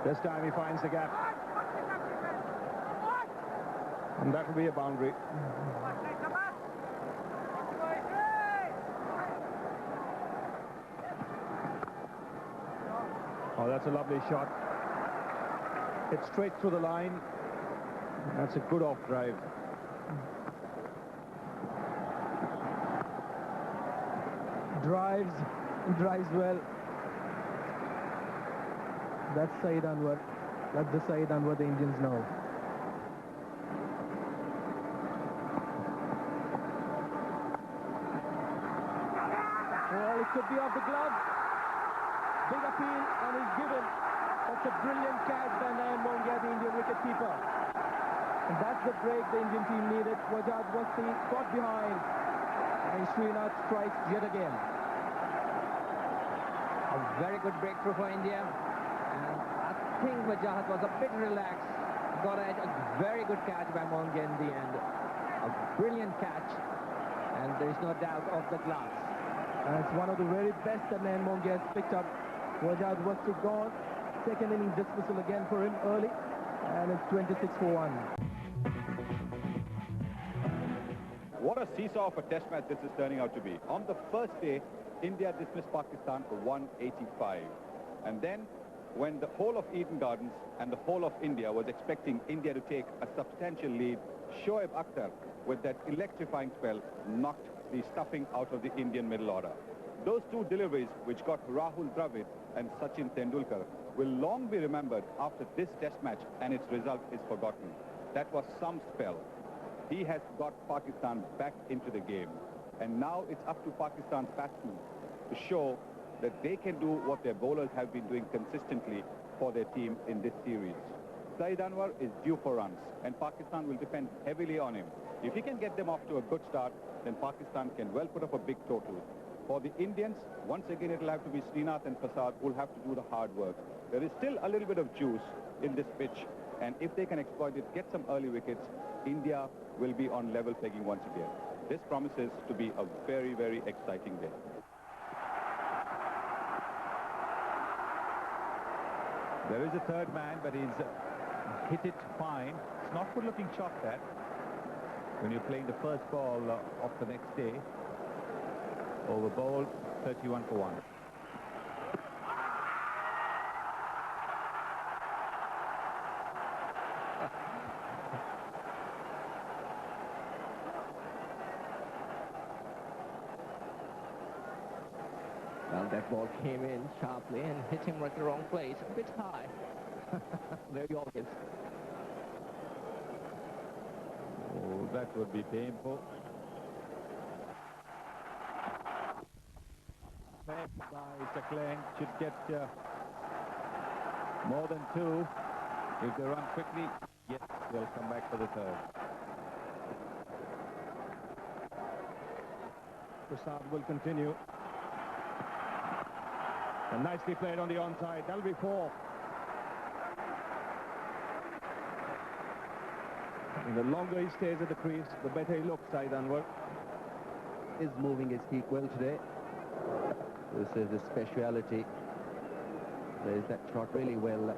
This time he finds the gap. And that will be a boundary. Oh, that's a lovely shot. It's straight through the line. That's a good off drive. Drives well. That's Saeed Anwar. That's the Saeed Anwar the Indians know. Well, it could be off the glove. Big appeal, and he's given. That's a brilliant catch by Nayan Mongia, the Indian wicketkeeper. And that's the break the Indian team needed. Wajad Wasti got behind, and Srinath strikes yet again. A very good breakthrough for India. And I think Wajahat was a bit relaxed. Got a very good catch by Mongia in the end. A brilliant catch. And there is no doubt of the gloves. And it's one of the very best that Nayan Mongia has picked up. Wajad Wasti gone. Second inning dismissal again for him early. And it's 26 for 1. What a seesaw of a test match this is turning out to be. On the first day, India dismissed Pakistan for 185. And then, when the whole of Eden Gardens and the whole of India was expecting India to take a substantial lead, Shoaib Akhtar, with that electrifying spell, knocked the stuffing out of the Indian middle order. Those two deliveries, which got Rahul Dravid and Sachin Tendulkar, will long be remembered after this test match, and its result is forgotten. That was some spell. He has got Pakistan back into the game. And now it's up to Pakistan's batsmen to show that they can do what their bowlers have been doing consistently for their team in this series. Saeed Anwar is due for runs, and Pakistan will depend heavily on him. If he can get them off to a good start, then Pakistan can well put up a big total. For the Indians, once again it will have to be Srinath and Prasad who will have to do the hard work. There is still a little bit of juice in this pitch, and if they can exploit it, get some early wickets, India will be on level pegging once again. This promises to be a very, very exciting day. There is a third man, but he's hit it fine. It's not good looking shot, that, when you're playing the first ball of the next day. Over bowled, 31 for 1. Well, that ball came in sharply and hit him right at the wrong place, a bit high. Very obvious. Oh, that would be painful. By Saklang should get more than 2. If they run quickly, yes, they'll come back for the third. Prasad will continue. And nicely played on the onside. That'll be 4. And the longer he stays at the crease, the better he looks, Saeed Anwar. Is moving his feet well today. This is his speciality. Plays that shot really well.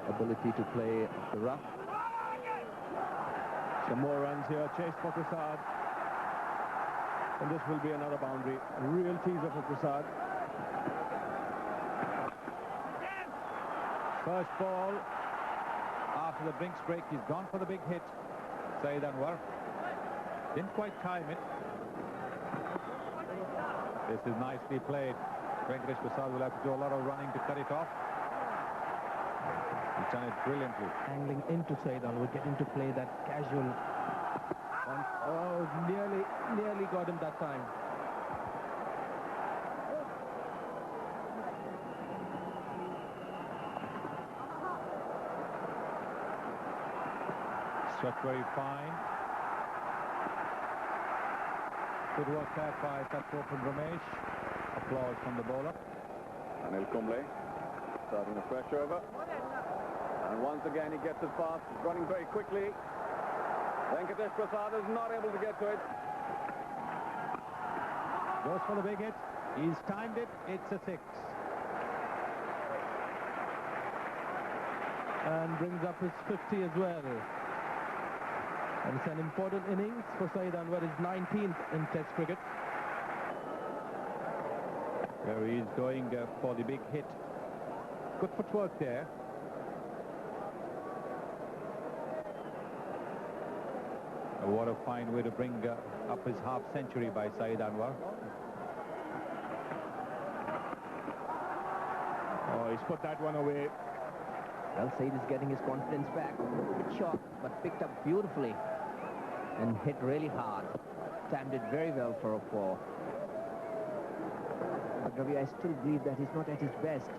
Ability to play the rough. Some more runs here, chase for Prasad. And this will be another boundary. A real teaser for Prasad. First ball. After the Brinks break, he's gone for the big hit. Saeed Anwar. Didn't quite time it. This is nicely played. Venkatesh Prasad will have to do a lot of running to cut it off. He's done it brilliantly. Angling into Saeed Anwar, getting to play that casual. Oh, nearly got him that time. Struck very fine. Good work there by Tatpopin Ramesh. Applause from the bowler. Anil Kumble starting a fresh over. And once again he gets it fast, he's running very quickly. Venkatesh Prasad is not able to get to it. Goes for the big hit. He's timed it. It's a 6. And brings up his 50 as well. And it's an important innings for Saeed Anwar, his 19th in Test cricket. There he is going for the big hit. Good footwork there. What a fine way to bring up his half century by Saeed Anwar. Oh, he's put that one away. Well, Saeed is getting his confidence back. Shot, but picked up beautifully and hit really hard. Timed it very well for a 4. But Ravi, I still believe that he's not at his best.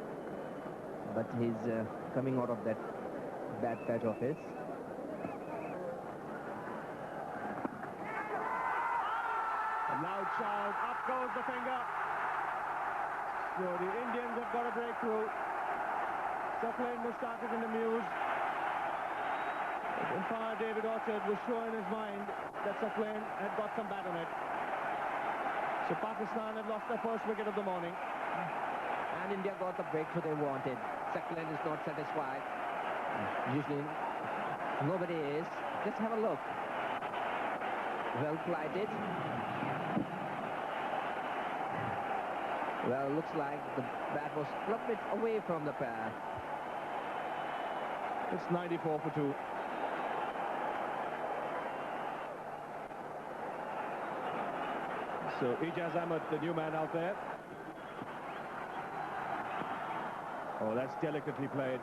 But he's coming out of that bad patch of his. A loud shout, up goes the finger. So the Indians have got a breakthrough. Saflain Mushtaq is in the muse. Umpire David Orchard was showing his mind that Saflain had got some bat on it. So Pakistan have lost their first wicket of the morning. And India got the breakthrough they wanted. Saflain is not satisfied. Usually nobody is. Just have a look. Well flighted. Well, looks like the bat was a little bit away from the path. It's 94 for 2. So Ijaz Ahmed, the new man out there. Oh, that's delicately played.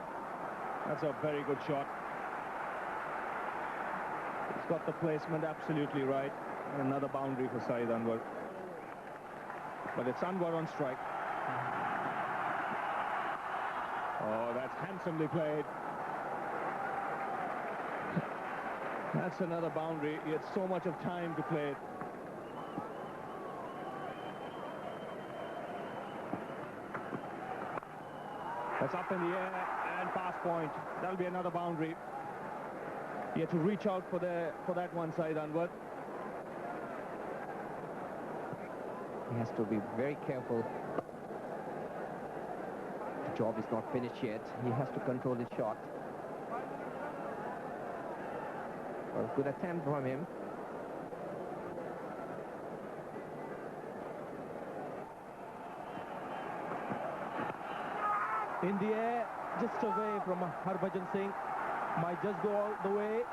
That's a very good shot. He's got the placement absolutely right. And another boundary for Saeed Anwar. But it's Anwar on strike. Oh, that's handsomely played. That's another boundary. He had so much of time to play it. That's up in the air and past point. That'll be another boundary. He had to reach out for that one side, Anwar. He has to be very careful. The job is not finished yet. He has to control his shot. Well, good attempt from him. In the air, just away from Harbhajan Singh. Might just go all the way.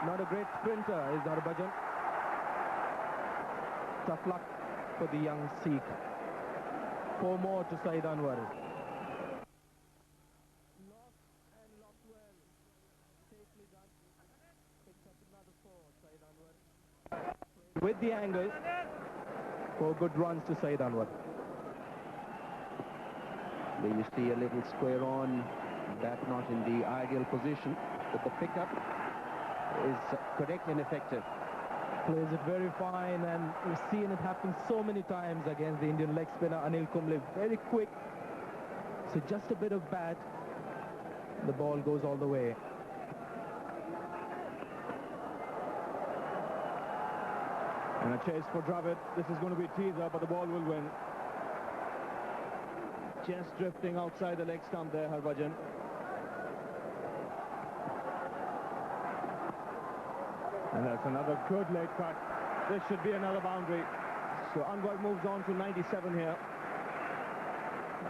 Not a great sprinter is Harbhajan. Tough luck for the young Sikh. 4 more to Saeed Anwar. With the angle, 4 good runs to Saeed Anwar. There you see a little square on, that not in the ideal position, but the pickup is correct and effective. Plays it very fine, and we've seen it happen so many times against the Indian leg spinner Anil Kumble. Very quick, so just a bit of bat, the ball goes all the way. And a chase for Dravid. This is going to be a teaser, but the ball will win. Just drifting outside the leg stump there, Harbhajan. And that's another good late cut. This should be another boundary. So Anwar moves on to 97 here.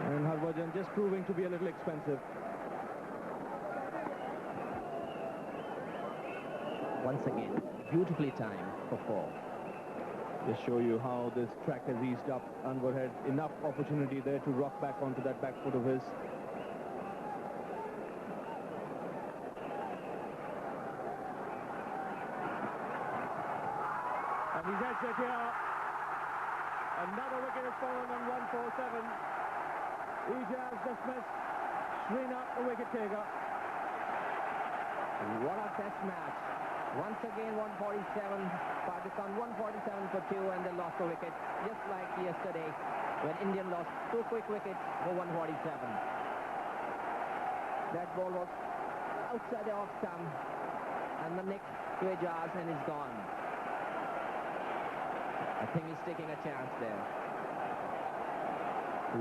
And Harbhajan just proving to be a little expensive. Once again, beautifully timed for 4. Just show you how this track has eased up. Anwar had enough opportunity there to rock back onto that back foot of his. And he's heads it here. Another wicket is fallen on 147. Ijaz dismissed. Srinath, the wicket taker. What a test match. Once again, 147. Pakistan 147 for 2, and they lost the wicket, just like yesterday when India lost 2 quick wickets for 147. That ball was outside the off stump, and the next to Ijaz, and he's gone. I think he's taking a chance there.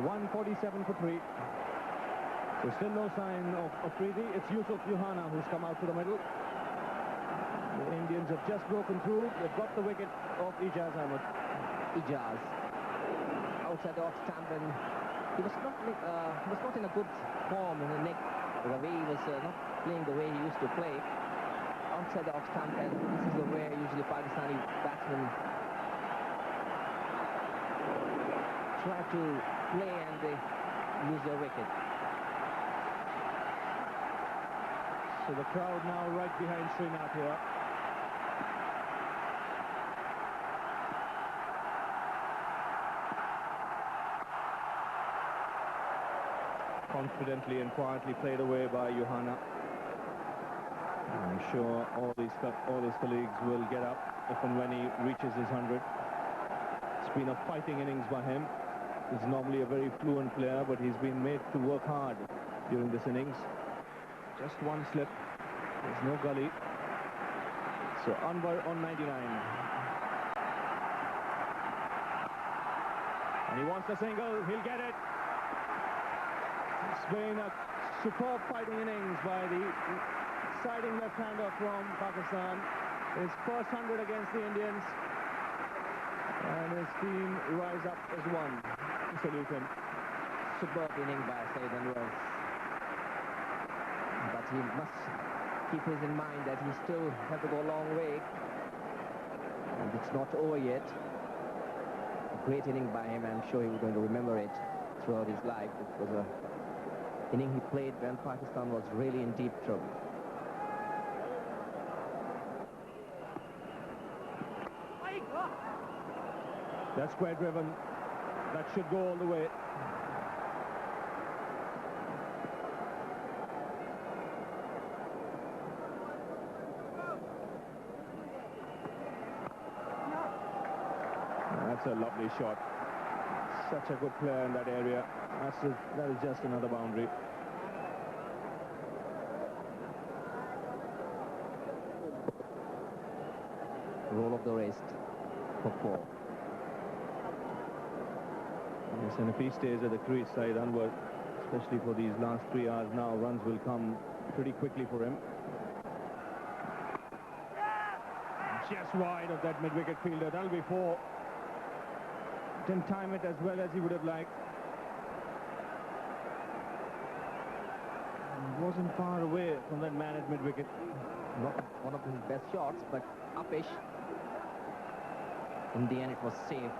147 for 3. There's still no sign of Afridi. It's Yusuf Yohana who's come out to the middle. The Indians have just broken through. They've got the wicket of Ijaz Ahmed. Ijaz outside the off stump, and he was not in a good form in the neck. The way he was not playing the way he used to play outside the off stump, and this is the way usually Pakistani batsmen try to play, and they lose their wicket. So the crowd now right behind Srinath here. Confidently and quietly played away by Yohana. I'm sure all his colleagues will get up if and when he reaches his 100. It's been a fighting innings by him. He's normally a very fluent player, but he's been made to work hard during this innings. Just one slip. There's no gully. So Anwar on 99. And he wants the single. He'll get it. It's been a superb fighting innings by the siding left-hander from Pakistan. His first 100 against the Indians. And his team rise up as one. Salute him. Superb inning by Saeed Anwar. But he must keep this in mind that he still has to go a long way. And it's not over yet. A great inning by him. I'm sure he's going to remember it throughout his life. It was a inning he played when Pakistan was really in deep trouble. That's square driven. That should go all the way. That's a lovely shot. Such a good player in that area. That is just another boundary. Roll of the wrist for 4. Yes, and if he stays at the crease side, Anwar, especially for these last 3 hours now, runs will come pretty quickly for him. Just wide of that mid-wicket fielder. That'll be 4. Didn't time it as well as he would have liked. He wasn't far away from that man at mid-wicket. Not one of his best shots, but uppish. In the end, it was safe.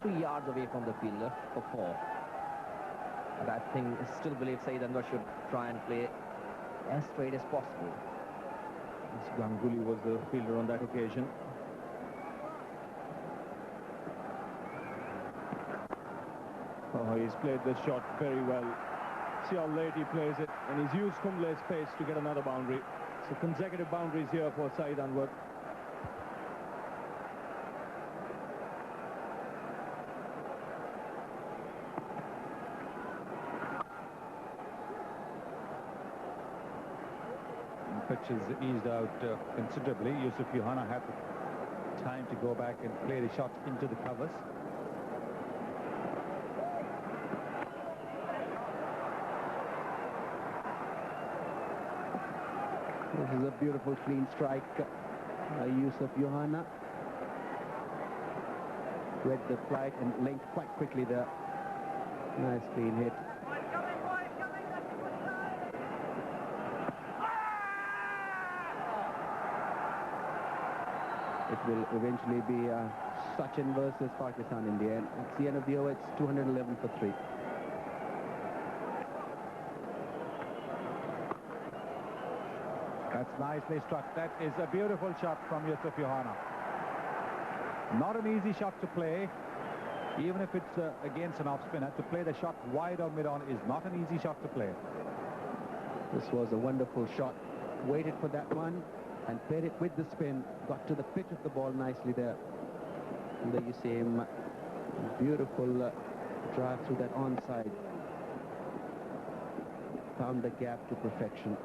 2-3 yards away from the fielder for 4. But I still believe Saeed Anwar should try and play as straight as possible. Ganguly was the fielder on that occasion. Oh, he's played this shot very well. See how late he plays it, and he's used Kumble's pace to get another boundary. So consecutive boundaries here for Saeed Anwar. The pitch is eased out considerably. Yusuf Yohana had the time to go back and play the shot into the covers. This is a beautiful clean strike by Yusuf Yohana. Read the flight and linked quite quickly there. Nice clean hit. It will eventually be Sachin versus Pakistan in the end. At the end of the over, it's 211 for 3. That's nicely struck. That is a beautiful shot from Yusuf Yohana. Not an easy shot to play, even if it's against an off spinner. To play the shot wide or mid-on is not an easy shot to play. This was a wonderful shot. Waited for that one and played it with the spin. Got to the pitch of the ball nicely there. And there you see him. Beautiful drive through that onside. Found the gap to perfection.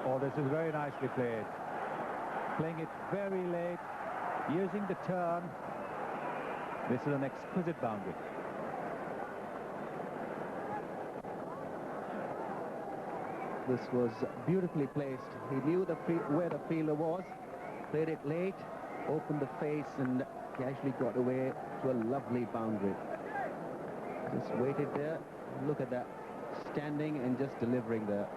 Oh, this is very nicely played. Playing it very late, using the turn. This is an exquisite boundary. This was beautifully placed. He knew where the fielder was, played it late, opened the face, and he actually got away to a lovely boundary. Just waited there. Look at that. Standing and just delivering there.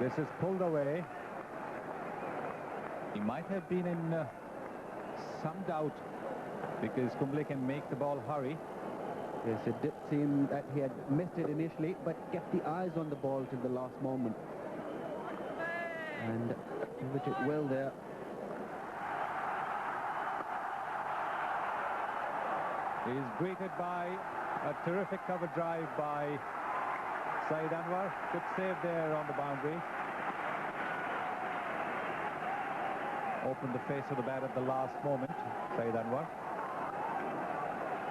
This is pulled away. He might have been in some doubt because Kumble can make the ball hurry. Yes, it did seem that he had missed it initially, but kept the eyes on the ball till the last moment. And hit it well there. He is greeted by a terrific cover drive by Saeed Anwar. Good save there on the boundary. Opened the face of the bat at the last moment, Saeed Anwar.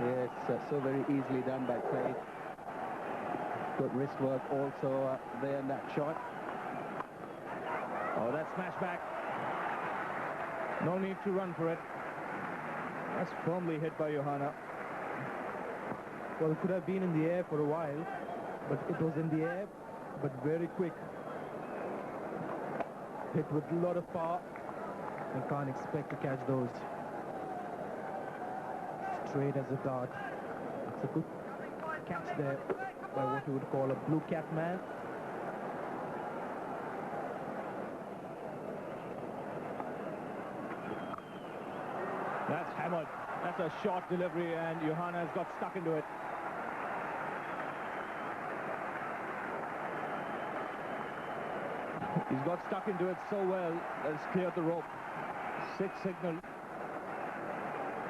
Yes, so very easily done by Saeed. Good wrist work also there in that shot. Oh, that smash back. No need to run for it. That's firmly hit by Johanna. Well, it could have been in the air for a while, but it was in the air, but very quick. Hit with a lot of power. You can't expect to catch those. Straight as a dart. It's a good catch there by what you would call a blue cap man. That's hammered. That's a short delivery, and Johanna has got stuck into it. He's got stuck into it so well that it's cleared the rope. 6 signal.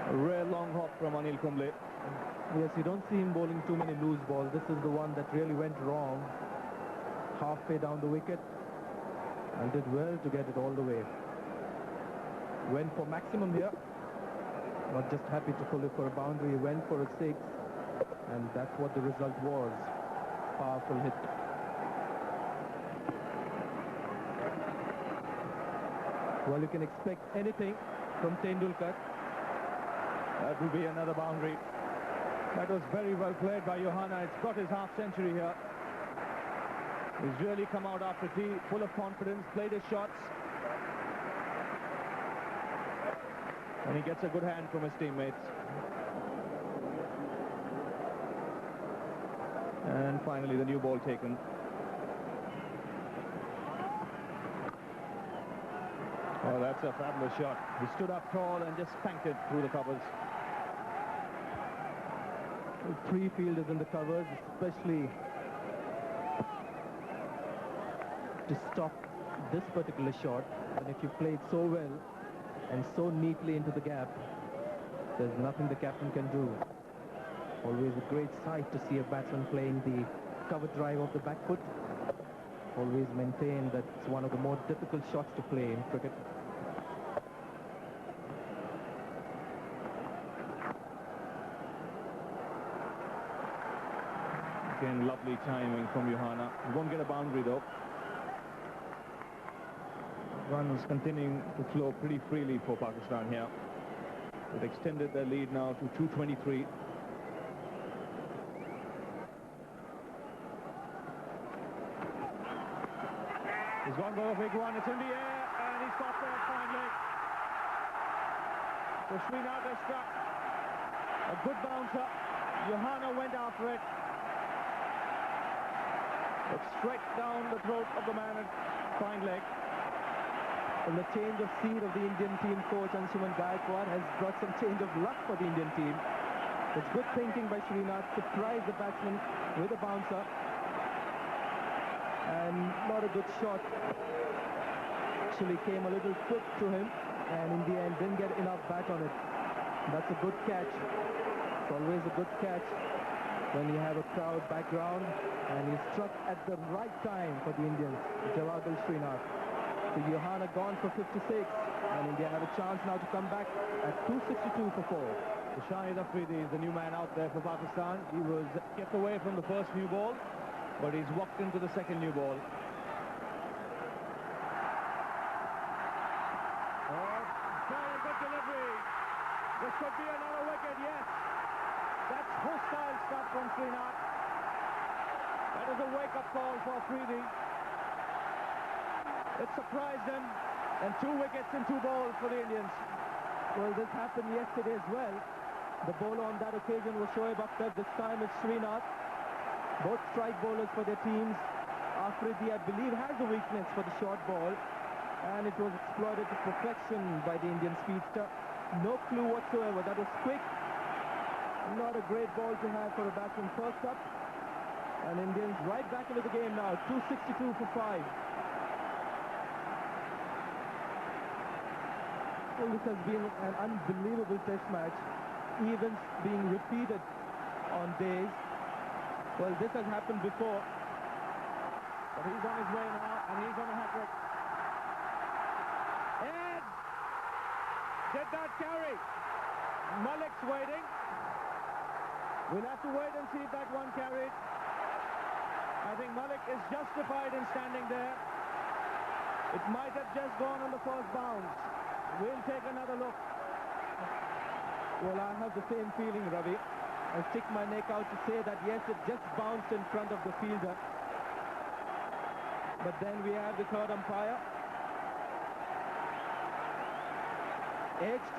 A rare long hop from Anil Kumble. Yes, you don't see him bowling too many loose balls. This is the one that really went wrong. Halfway down the wicket. And did well to get it all the way. Went for maximum here. Not just happy to pull it for a boundary. He went for a 6. And that's what the result was. Powerful hit. Well, you can expect anything from Tendulkar. That will be another boundary. That was very well played by Johanna. It's got his half-century here. He's really come out after tea, full of confidence, played his shots. And he gets a good hand from his teammates. And finally, the new ball taken. Oh, that's a fabulous shot. He stood up tall and just spanked it through the covers. 3 fielders in the covers, especially to stop this particular shot. And if you play it so well and so neatly into the gap, there's nothing the captain can do. Always a great sight to see a batsman playing the cover drive of the back foot. Always maintain that it's one of the more difficult shots to play in cricket. Again, lovely timing from Johanna. He won't get a boundary though. Runs continuing to flow pretty freely for Pakistan here. They've extended their lead now to 223. He's gone for a big one. It's in the air, and he's got there finally. So Srinath has struck a good bouncer. Johanna went after it. It's straight down the throat of the man at fine leg. And the change of seat of the Indian team coach Anshuman Gaikwad has brought some change of luck for the Indian team. It's good thinking by Srinath, surprised the batsman with a bouncer. And not a good shot. actually came a little quick to him, and in the end didn't get enough bat on it. That's a good catch. It's always a good catch when you have a crowd background, and he struck at the right time for the Indians. Javagal Srinath. So Johanna gone for 56, and India have a chance now to come back at 262 for 4. Shahid Afridi is the new man out there for Pakistan. He was kept away from the first new ball, but he's walked into the second new ball. Oh, very good delivery. This could be another wicket, yes. That's hostile stuff from Srinath. That is a wake-up call for Afridi. It surprised him, and 2 wickets in 2 balls for the Indians. Well, this happened yesterday as well. The bowler on that occasion was Shoaib Akhtar. This time it's Srinath. Both strike bowlers for their teams. Afridi, I believe, has a weakness for the short ball, and it was exploited to perfection by the Indian speedster. No clue whatsoever. That was quick. Not a great ball to have for a batsman first up. And Indians right back into the game now. 262 for 5. Well, this has been an unbelievable test match. Events being repeated on days. Well, this has happened before. But he's on his way now, and he's on a hat-trick. And did not carry. Malik's waiting. We'll have to wait and see if that one carried. I think Malik is justified in standing there. It might have just gone on the first bounce. We'll take another look. Well, I have the same feeling, Ravi. I stick my neck out to say that yes, it just bounced in front of the fielder. But then we have the third umpire. Edged.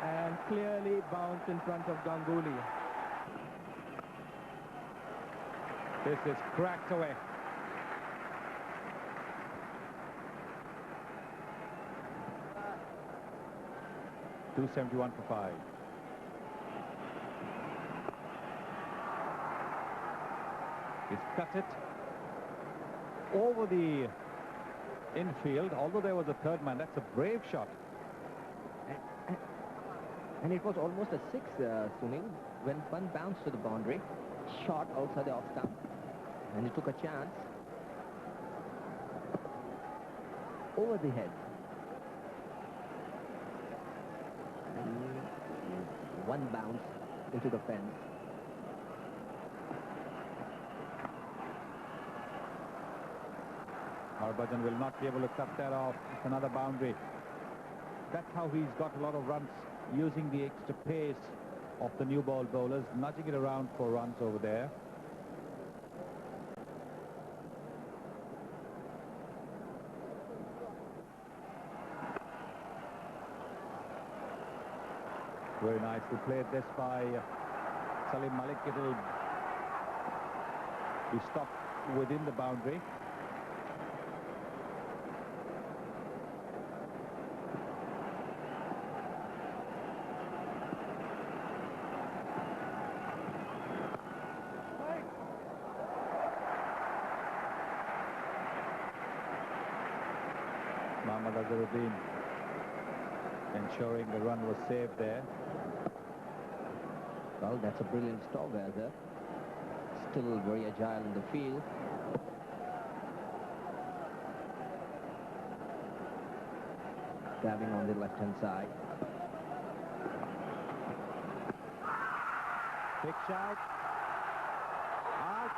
And clearly bounced in front of Ganguly. This is cracked away. .271 for 5. He's cut it over the infield, although there was a third man. That's a brave shot. And it was almost a 6, Sunil, when one bounced to the boundary, shot outside the off stump, and he took a chance over the head. And one bounce into the fence. Harbhajan will not be able to cut that off. It's another boundary. That's how he's got a lot of runs, using the extra pace of the new ball bowlers, nudging it around for runs over there. Very nicely played this by Salim Malik. It will be stopped within the boundary. Mohammad Azharuddin ensuring the run was saved there. Well, that's a brilliant stop, Azhar. Still very agile in the field. Dabbing on the left-hand side. Big shout. Out.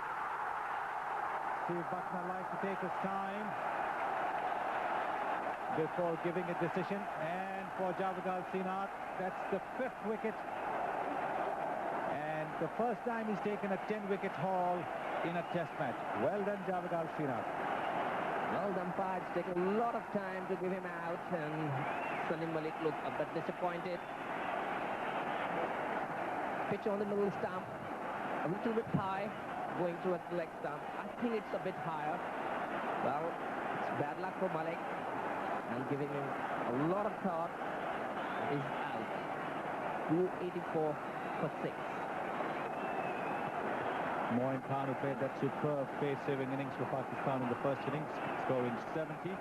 Steve Buckner likes to take his time before giving a decision. And for Javagal Srinath, that's the 5th wicket. And the first time he's taken a 10-wicket haul in a test match. Well done, Javagal Srinath. Well, the umpires take a lot of time to give him out, and Salim Malik looked a bit disappointed. Pitch on the middle stump, a little bit high, going towards the leg stump. I think it's a bit higher. Well, it's bad luck for Malik, and giving him a lot of thought. Is out. 284 for 6. Moin Khan, who played that superb pace-saving innings for Pakistan in the first innings, scoring 70.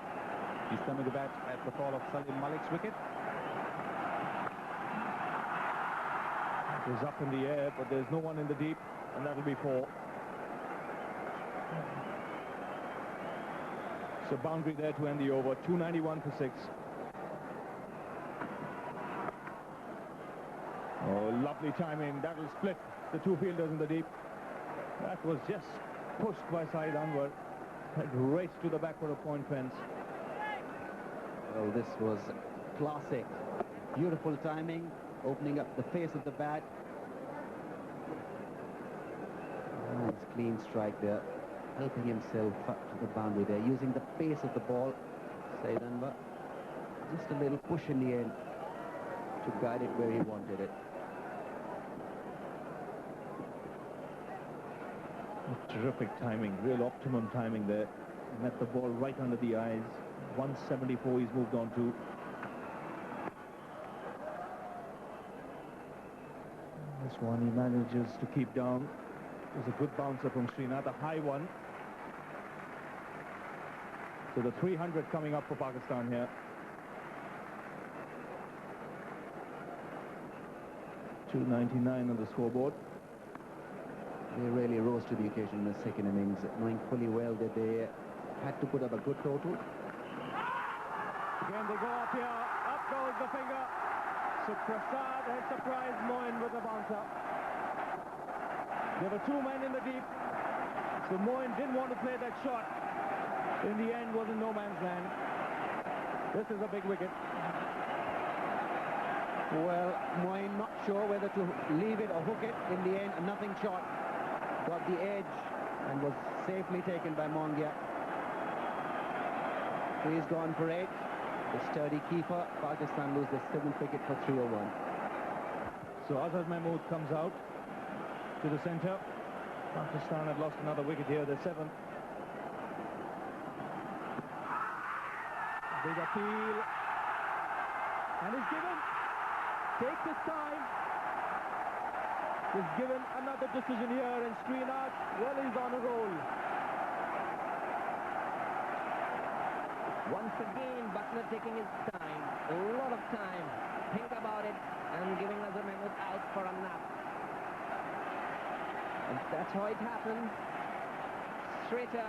He's coming to bat at the fall of Salim Malik's wicket. It is up in the air, but there's no one in the deep, and that'll be 4. So boundary there to end the over, 291 for 6. Oh, lovely timing. That'll split the two fielders in the deep. That was just pushed by Saeed Anwar. Had raced to the backward of point fence. Well, this was classic. Beautiful timing, opening up the face of the bat. Nice clean strike there, helping himself up to the boundary there, using the pace of the ball. Saeed Anwar, just a little push in the end to guide it where he wanted it. Terrific timing, real optimum timing there. Met the ball right under the eyes. 174 he's moved on to. This one he manages to keep down. It was a good bouncer from Srinath, a high one. So the 300 coming up for Pakistan here. 299 on the scoreboard. They really rose to the occasion in the second innings, knowing fully well that they had to put up a good total. Again they go up here, up goes the finger. So Prasad has surprised Moin with a bouncer. There were 2 men in the deep, so Moin didn't want to play that shot. In the end, was in no man's land. This is a big wicket. Well, Moin not sure whether to leave it or hook it. In the end, a nothing shot. Got the edge and was safely taken by Mongia. He's gone for 8. The sturdy keeper. Pakistan lose the 7th wicket for 301. So Azhar Mahmood comes out to the centre. Pakistan had lost another wicket here, the 7th. Big appeal. And he's given. Takes his time. He's given another decision here, and Srinath, well, he's on a roll. Once again, Buckner taking his time, a lot of time, think about it, and giving Azhar Mahmood out for a nap. And that's how it happened. Straighter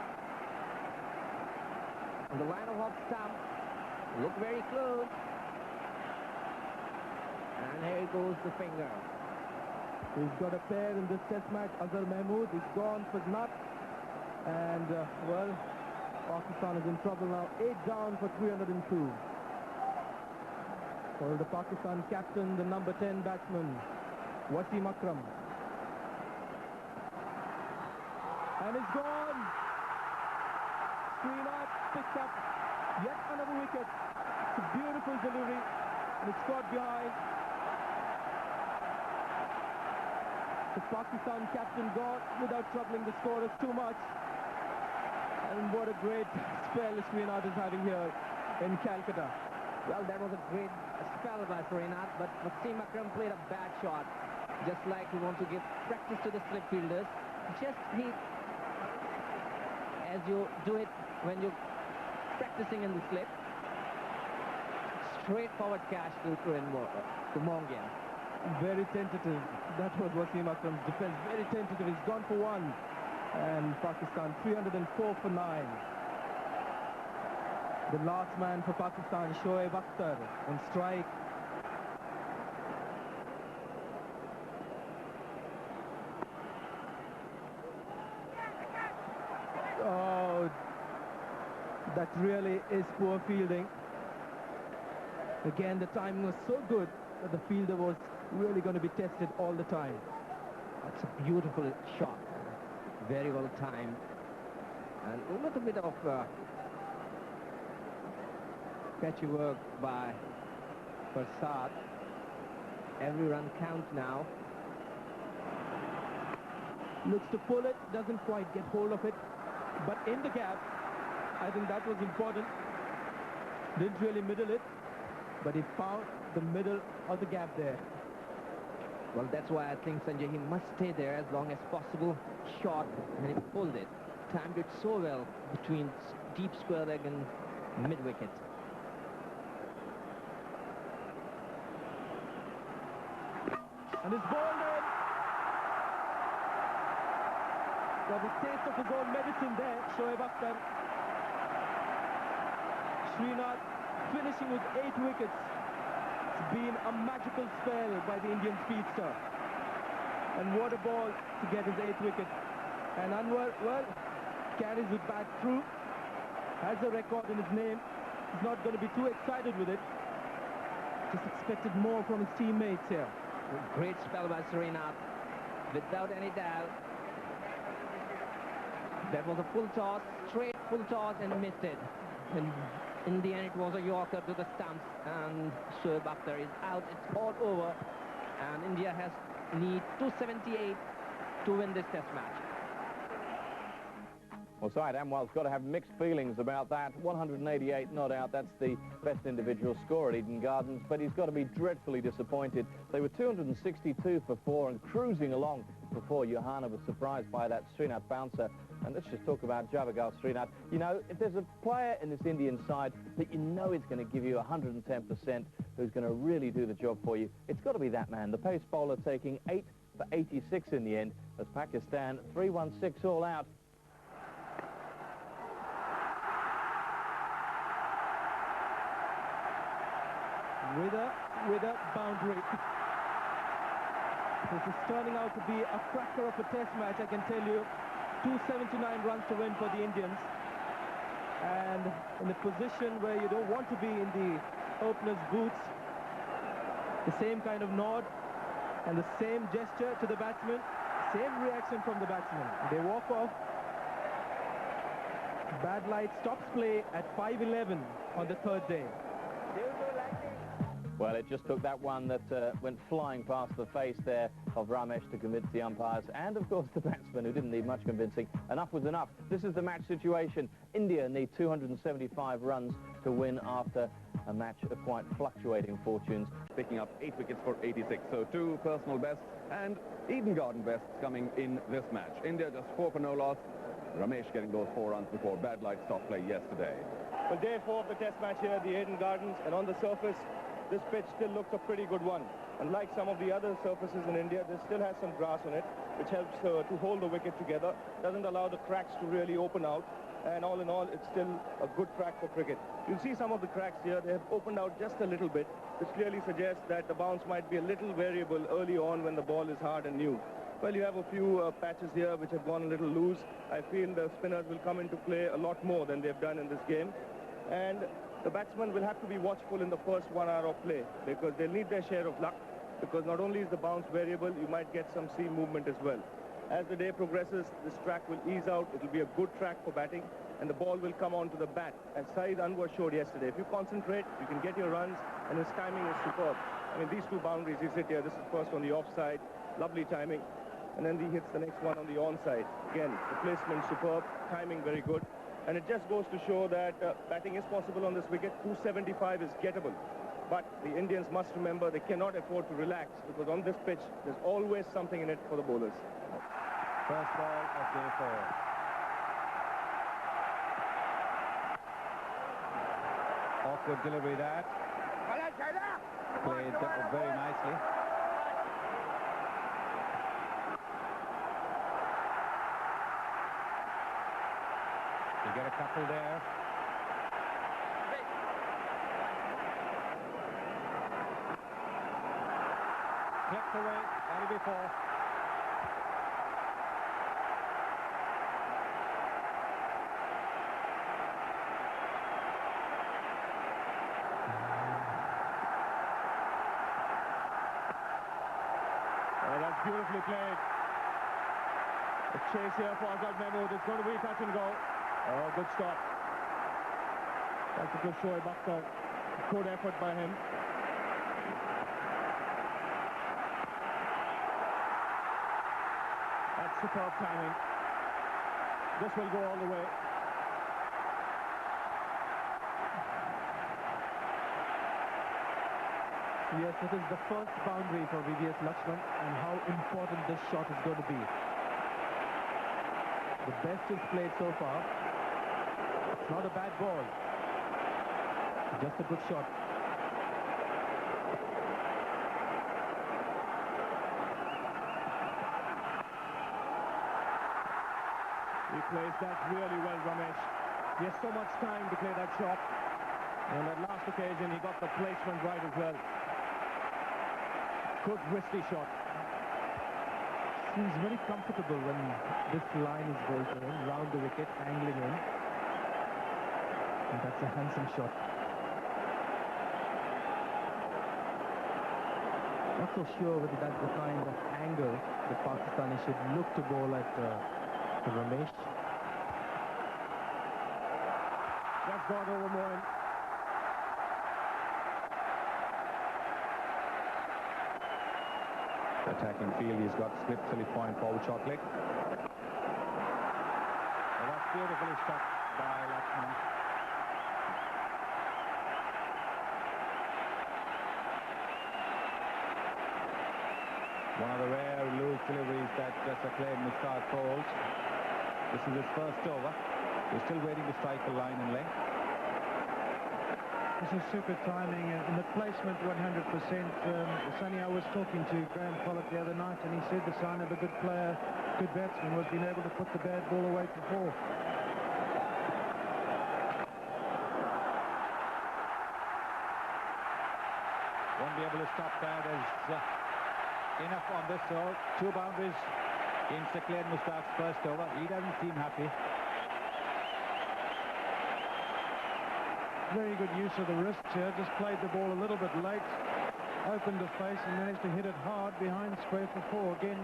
on the line of off stump, look very close. And here goes the finger. He's got a pair in this test match. Azhar Mahmood is gone for nut. And, well, Pakistan is in trouble now. 8 down for 302. For the Pakistan captain, the number 10 batsman, Wasim Akram. And it's gone. Srinath picks up yet another wicket. It's a beautiful delivery. And it's caught behind. The Pakistan captain gone without troubling the scorers too much. And what a great spell Srinath is having here in Calcutta. Well, that was a great spell by Srinath, but Wasim Akram played a bad shot. Just like we want to give practice to the slip fielders. Just hit as you do it when you're practicing in the slip. Straightforward catch to Mongia. Very tentative. That was Wasim Akram's defense. Very tentative. He's gone for 1. And Pakistan 304 for 9. The last man for Pakistan, Shoaib Akhtar, on strike. Oh, that really is poor fielding. Again, the timing was so good that the fielder was really going to be tested all the time. That's a beautiful shot. Very well timed. And a little bit of patchy work by Prasad. Every run counts now. Looks to pull it, doesn't quite get hold of it. But in the gap, I think that was important. Didn't really middle it, but he found the middle of the gap there. Well, that's why I think Sanjay, he must stay there as long as possible. Shot, and he pulled it. Timed it so well between deep square leg and mid-wicket. And it's bowled in. Got the taste of his own medicine there, Shoaib Akhtar. Srinath finishing with 8 wickets. It's been a magical spell by the Indian speedster. And what a ball to get his 8th wicket. And Anwar, well, carries it back through. Has a record in his name. He's not going to be too excited with it. Just expected more from his teammates here. Great spell by Srinath, without any doubt. That was a full toss, straight full toss, and missed it. And in the end, it was a Yorker to the stumps, and Shoaib Akhtar is out. It's all over, and India has need 278 to win this test match. Well, Syed Amwal's got to have mixed feelings about that. 188 not out. That's the best individual score at Eden Gardens, but he's got to be dreadfully disappointed. They were 262 for 4 and cruising along before Johanna was surprised by that Srinath bouncer. And let's just talk about Javagal Srinath. You know, if there's a player in this Indian side that you know is going to give you 110%, who's going to really do the job for you, it's got to be that man. The pace bowler taking 8 for 86 in the end as Pakistan 316 all out. With a boundary. This is turning out to be a cracker of a test match, I can tell you. 279 runs to win for the Indians. And in a position where you don't want to be in the opener's boots, the same kind of nod and the same gesture to the batsman, same reaction from the batsman. They walk off. Bad light stops play at 5:11 on the 3rd day. Well, it just took that one that went flying past the face there of Ramesh to convince the umpires and, of course, the batsman, who didn't need much convincing. Enough was enough. This is the match situation. India need 275 runs to win after a match of quite fluctuating fortunes. Picking up 8 wickets for 86. So 2 personal bests and Eden Garden bests coming in this match. India just 4 for no loss. Ramesh getting those 4 runs before bad light stop play yesterday. Well, day 4 of the test match here at the Eden Gardens, and on the surface, this pitch still looks a pretty good one. Unlike some of the other surfaces in India, this still has some grass on it, which helps to hold the wicket together, doesn't allow the cracks to really open out, and all in all, it's still a good track for cricket. You'll see some of the cracks here. They have opened out just a little bit, which clearly suggests that the bounce might be a little variable early on when the ball is hard and new. Well, you have a few patches here which have gone a little loose. I feel the spinners will come into play a lot more than they've done in this game. And the batsmen will have to be watchful in the first 1 hour of play, because they'll need their share of luck, because not only is the bounce variable, you might get some seam movement as well. As the day progresses, this track will ease out. It will be a good track for batting, and the ball will come onto the bat, as Saeed Anwar showed yesterday. If you concentrate, you can get your runs, and his timing is superb. I mean, these 2 boundaries, he hit here. This is first on the offside, lovely timing, and then he hits the next one on the onside. Again, the placement superb, timing very good. And it just goes to show that batting is possible on this wicket. 275 is gettable. But the Indians must remember they cannot afford to relax, because on this pitch, there's always something in it for the bowlers. First ball of day 4. Awkward delivery that. Played very nicely. You get a couple there. Clipped away. That'll be 4. That's beautifully played. The chase here for Azad Mahmood. It's going to be touch and go. Oh, good stop. That's a good Shoaib Akhtar. Good effort by him. That's superb timing. This will go all the way. Yes, it is the first boundary for VVS Lakshman, and how important this shot is going to be. The best he's played so far. It's not a bad ball. Just a good shot. He plays that really well, Ramesh. He has so much time to play that shot. And at last occasion, he got the placement right as well. Good wristy shot. Seems very comfortable when this line is going for him, round the wicket, angling in. And that's a handsome shot. Not so sure whether that's the kind of angle that Pakistani should look to bowl at Ramesh. That's gone over Moin. Attacking field, he's got slip Philip point forward short leg. Well, that's beautifully struck by Lakshman. One of the rare loose deliveries that Saklane Mushtaq holds. This is his first over. He's still waiting to strike the line and length. This is super timing and the placement 100%. Sonny, I was talking to Graham Pollock the other night and he said the sign of a good player, good batsman, was being able to put the bad ball away for four. Won't be able to stop that as enough on this over. 2 boundaries in Saklane Mushtaq's first over. He doesn't seem happy. Very good use of the wrists here, just played the ball a little bit late, opened the face and managed to hit it hard behind square for four. Again,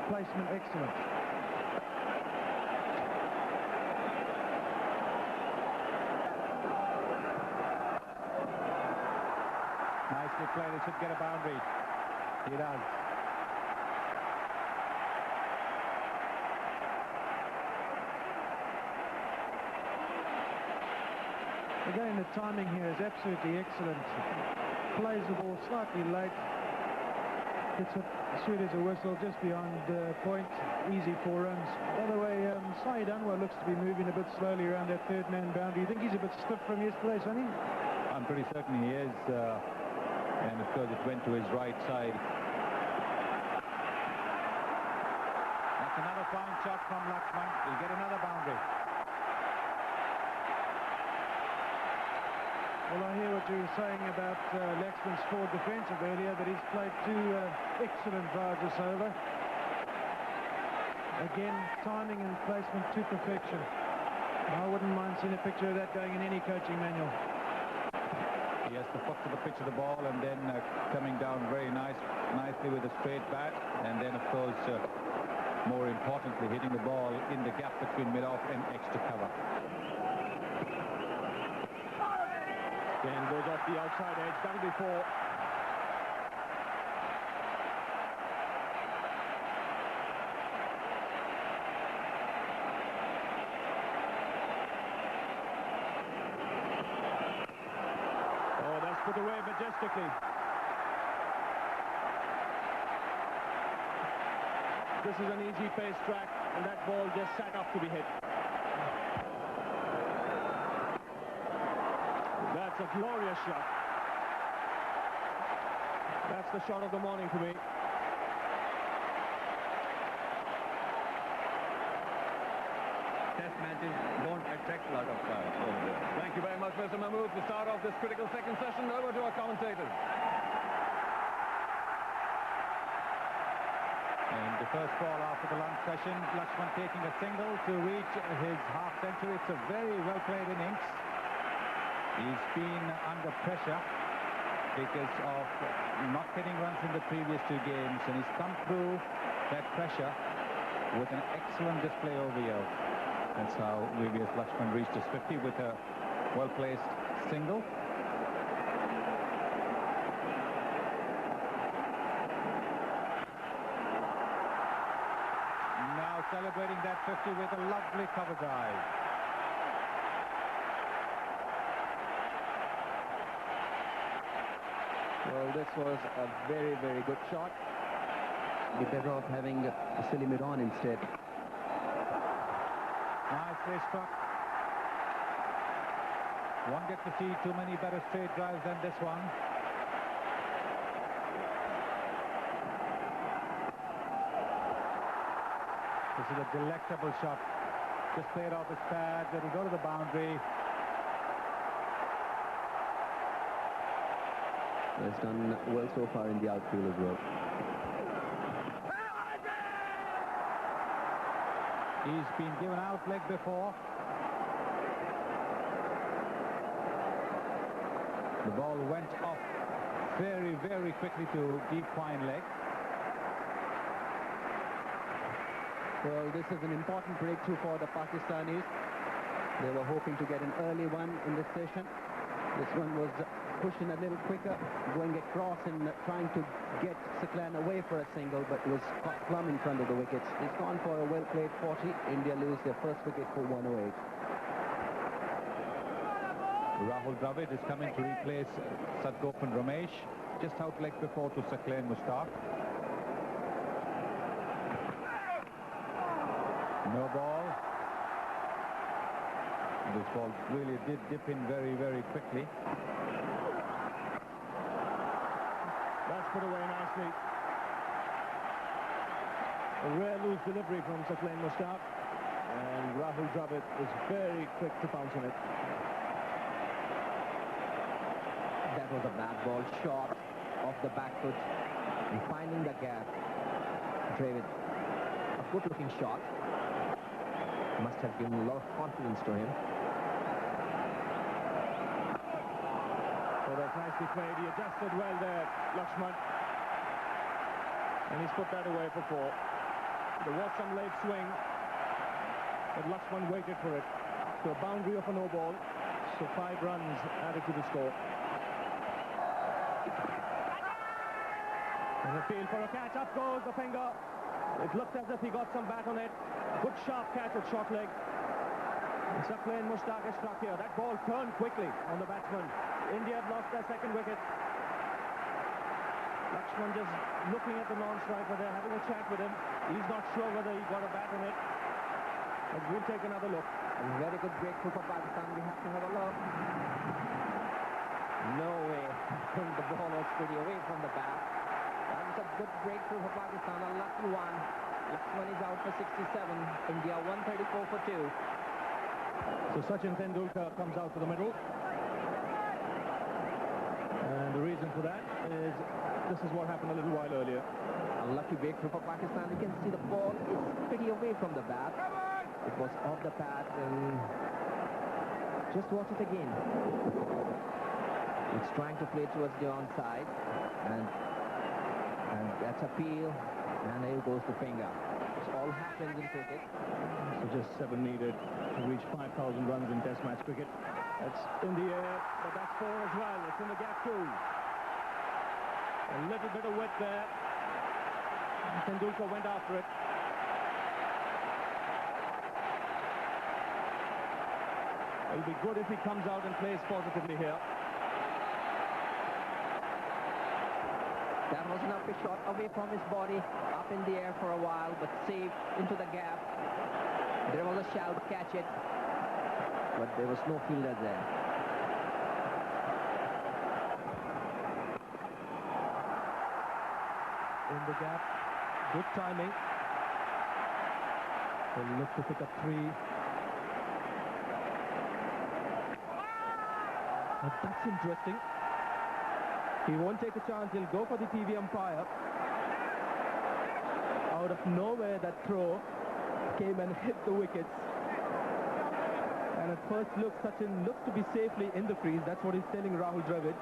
placement excellent. Nicely played, he should get a boundary. He does. Again, the timing here is absolutely excellent. Plays the ball slightly late. Hits it sweet as a whistle, just beyond point. Easy 4 runs. By the way, Saeed Anwar looks to be moving a bit slowly around that third man boundary. You think he's a bit stiff from yesterday, Sonny? I'm pretty certain he is. And of course, it went to his right side. That's another fine shot from Lakshman. He'll get another boundary. Well, I hear what you were saying about Laxman's forward defensive earlier, that he's played 2 excellent drives this over. Again, timing and placement to perfection. I wouldn't mind seeing a picture of that going in any coaching manual. He has the foot to the pitch of the ball and then coming down very nicely with a straight bat. And then, of course, more importantly, hitting the ball in the gap between mid-off and extra cover. Again, goes off the outside edge. That'll be 4. Oh, that's put away majestically. This is an easy pace track, and that ball just sat up to be hit. That's a glorious shot. That's the shot of the morning for me. Test matches don't attract a lot of crowds over there. Thank you very much, Mr. Mahmood. To start off this critical second session, over to our commentators. And the first ball after the lunch session, Lakshman taking a single to reach his half century. It's a very well played innings. He's been under pressure because of not getting runs in the previous 2 games, and he's come through that pressure with an excellent display over here. That's how VVS Lakshman reached his 50 with a well-placed single. Now celebrating that 50 with a lovely cover drive. Well, this was a very, very good shot. Be better off having Salim it on instead. Nicely struck. One gets to see too many better straight drives than this one. This is a delectable shot. Just played off his pad. It'll go to the boundary. He's done well so far in the outfield as well. He's been given out leg before. The ball went off very, very quickly to deep fine leg. Well, this is an important breakthrough for the Pakistanis. They were hoping to get an early one in this session. This one was pushing a little quicker, going across and trying to get Saklan away for a single, but was caught plumb in front of the wickets. He's gone for a well-played 40. India lose their first wicket for 108. Rahul Dravid is coming to replace Sadgopal Ramesh, just out leg before to Saklan Mushtaq. No ball. This ball really did dip in very, very quickly. That's put away nicely. A rare loose delivery from Saklan Mushtaq, and Rahul Dravid is very quick to pounce on it. That was a bad ball, shot off the back foot and finding the gap. Dravid, a good-looking shot. Must have given a lot of confidence to him. Oh, that's nicely played. He adjusted well there, Lakshman. And he's put that away for 4. There was some late swing, but Lakshman waited for it. To a boundary of a no ball, so 5 runs added to the score. And appeal for a catch. Up goes the finger. It looked as if he got some bat on it. Good sharp catch at short leg. Saklan Mushtaq is struck here. That ball turned quickly on the batsman. India have lost their second wicket. Lakshman just looking at the non-striker there, having a chat with him. He's not sure whether he got a bat on it. But we'll take another look. A very good breakthrough for Pakistan. We have to have a look. No way. I think the ball was pretty away from the bat. That was a good breakthrough for Pakistan. A lucky one. Lakshman is out for 67. India 134 for 2. So Sachin Tendulkar comes out to the middle. And the reason for that is this is what happened a little while earlier. A lucky breakthrough for Pakistan. You can see the ball is pretty away from the bat. It was off the pad and just watch it again. It's trying to play towards the onside and that's a peel and here goes the finger. It all happens in cricket. So just 7 needed to reach 5,000 runs in Test match cricket. That's in the air, but that's 4 as well. It's in the gap too. A little bit of width there. Tendulkar went after it. It'll be good if he comes out and plays positively here. That was an upper shot away from his body, up in the air for a while, but safe into the gap. There was a shout, catch it, but there was no fielder there. In the gap, good timing. They'll look to pick up 3. But that's interesting. He won't take a chance. He'll go for the TV umpire. Out of nowhere, that throw came and hit the wickets. And at first look, Sachin looked to be safely in the crease. That's what he's telling Rahul Dravid.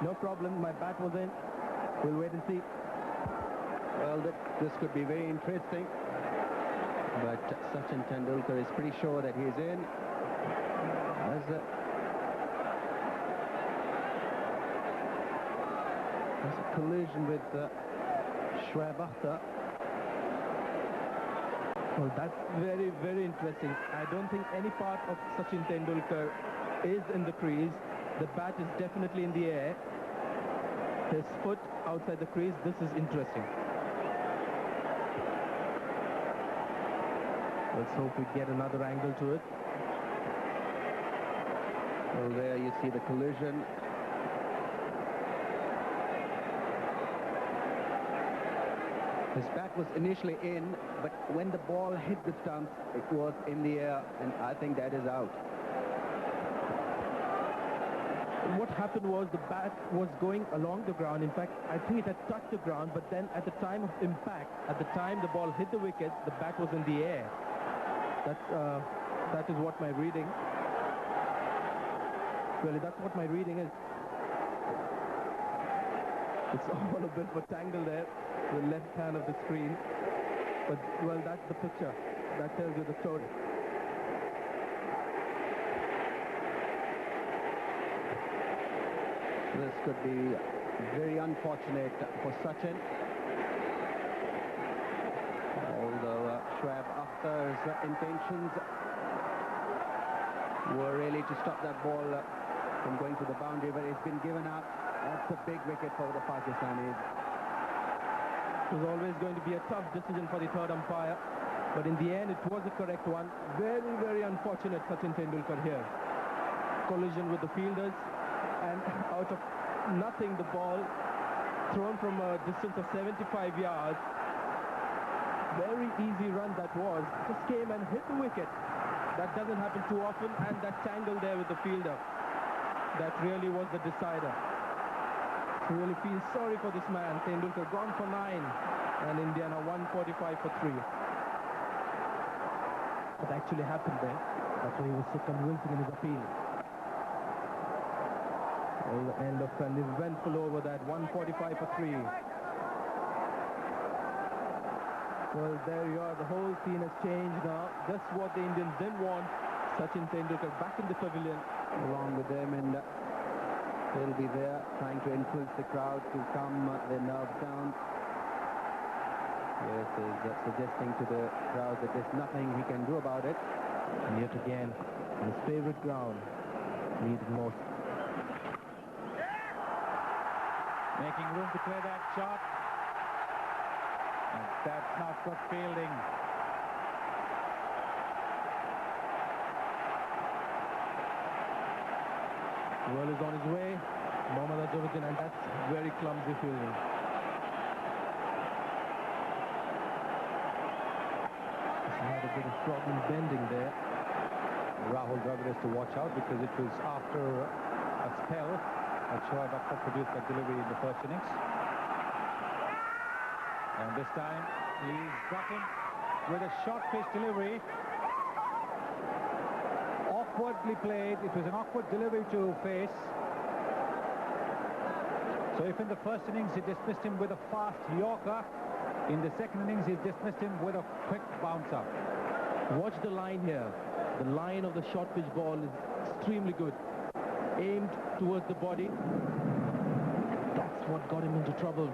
No problem, my bat was in. We'll wait and see. Well, this could be very interesting. But Sachin Tendulkar is pretty sure that he's in. There's a collision with Shoaib Akhtar. Well, that's very, very interesting. I don't think any part of Sachin Tendulkar is in the crease. The bat is definitely in the air. His foot outside the crease, this is interesting. Let's hope we get another angle to it. Well, there you see the collision. His bat was initially in, but when the ball hit the stumps, it was in the air, and I think that is out. What happened was the bat was going along the ground. In fact, I think it had touched the ground, but then at the time of impact, at the time the ball hit the wicket, the bat was in the air. That is what my reading. Really, that's what my reading is. It's all a bit of a tangle there, the left hand of the screen. But, well, that's the picture. That tells you the story. This could be very unfortunate for Sachin. Although Shoaib Akhtar's intentions were really to stop that ball from going to the boundary, but it's been given up. That's a big wicket for the Pakistanis. It was always going to be a tough decision for the third umpire, but in the end it was a correct one. Very, very unfortunate Sachin Tendulkar here. Collision with the fielders, and out of nothing the ball thrown from a distance of 75 yards. Very easy run that was. Just came and hit the wicket. That doesn't happen too often, and that tangle there with the fielder. That really was the decider. Really feel sorry for this man. Tendulkar gone for 9, and India now 145 for 3. What actually happened there? That's why he was so convincing in his appeal. Well, the end of an eventful over that, 145 for 3. Well, there you are. The whole scene has changed now. That's what the Indians didn't want. Sachin Tendulkar back in the pavilion. Along with them, and he'll be there trying to influence the crowd to calm their nerves down. Yes, he's suggesting to the crowd that there's nothing he can do about it. And yet again, his favorite ground, needed most. Making room to play that shot. And that's not good fielding. Well is on his way, Mohammad Azharuddin, and that's very clumsy fielding. He's had a bit of problem bending there. Rahul Dravid has to watch out because it was after a spell that Shoaib Akhtar produced that delivery in the first innings. And this time he's got him with a short pitch delivery. Awkwardly played. It was an awkward delivery to face. So if in the first innings he dismissed him with a fast Yorker, in the second innings he dismissed him with a quick bouncer. Watch the line here. The line of the short pitch ball is extremely good. Aimed towards the body. That's what got him into trouble.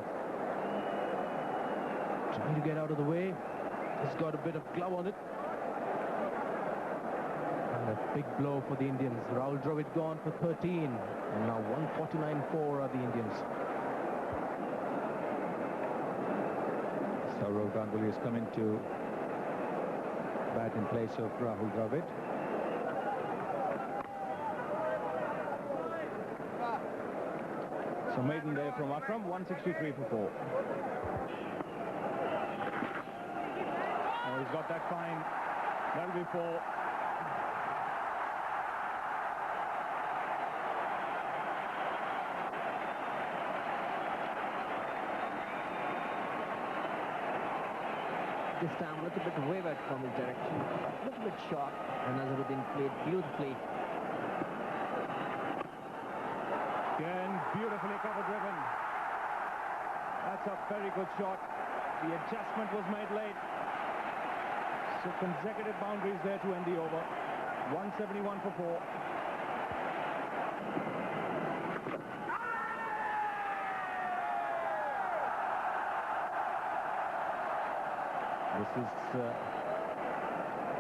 Trying to get out of the way. He's got a bit of glove on it. And a big blow for the Indians. Rahul Dravid gone for 13. And now 149-4 are the Indians. Saurav Ganguly is coming to bat in place of Rahul Dravid. So maiden there from Akram, 163 for 4. Oh, he's got that fine. That'll be 4. This time a little bit wavered from his direction, a little bit short, and Azharuddin played beautifully. Again, beautifully cover driven. That's a very good shot. The adjustment was made late. So consecutive boundaries there to end the over. 171 for 4. This is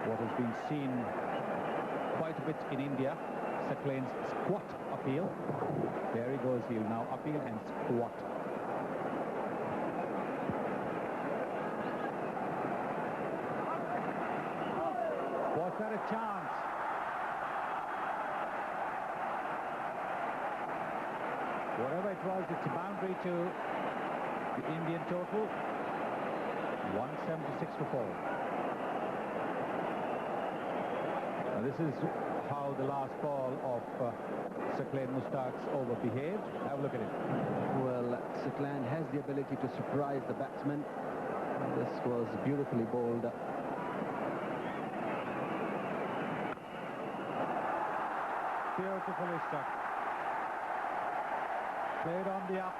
what has been seen quite a bit in India. Saqlain's squat appeal. There he goes, he'll now appeal and squat. Was that a chance? Whatever it was, it's a boundary to the Indian total. 176 for 4. Now this is how the last ball of Saqlain Mushtaq's over behaved. Have a look at it. Well, Saqlain has the ability to surprise the batsman. This was beautifully bowled. Beautifully struck. Played on the up.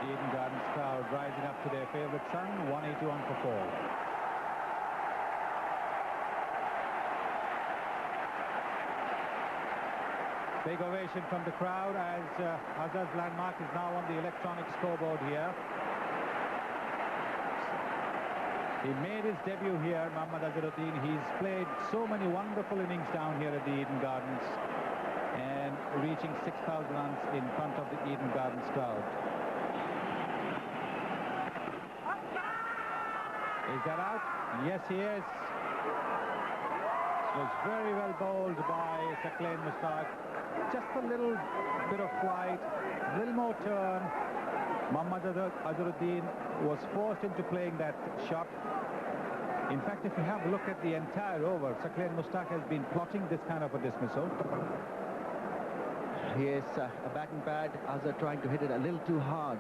Eden Gardens crowd rising up to their favourite son, 181 for 4. Big ovation from the crowd as Azhar's landmark is now on the electronic scoreboard here. He made his debut here, Mohammad Azharuddin. He's played so many wonderful innings down here at the Eden Gardens and reaching 6,000 runs in front of the Eden Gardens crowd. Is that out? Yes, he is. It was very well bowled by Saqlain Mushtaq. Just a little bit of flight, a little more turn. Mohammad Azharuddin was forced into playing that shot. In fact, if you have a look at the entire over, Saqlain Mushtaq has been plotting this kind of a dismissal. Yes, a batting pad. Azhar trying to hit it a little too hard.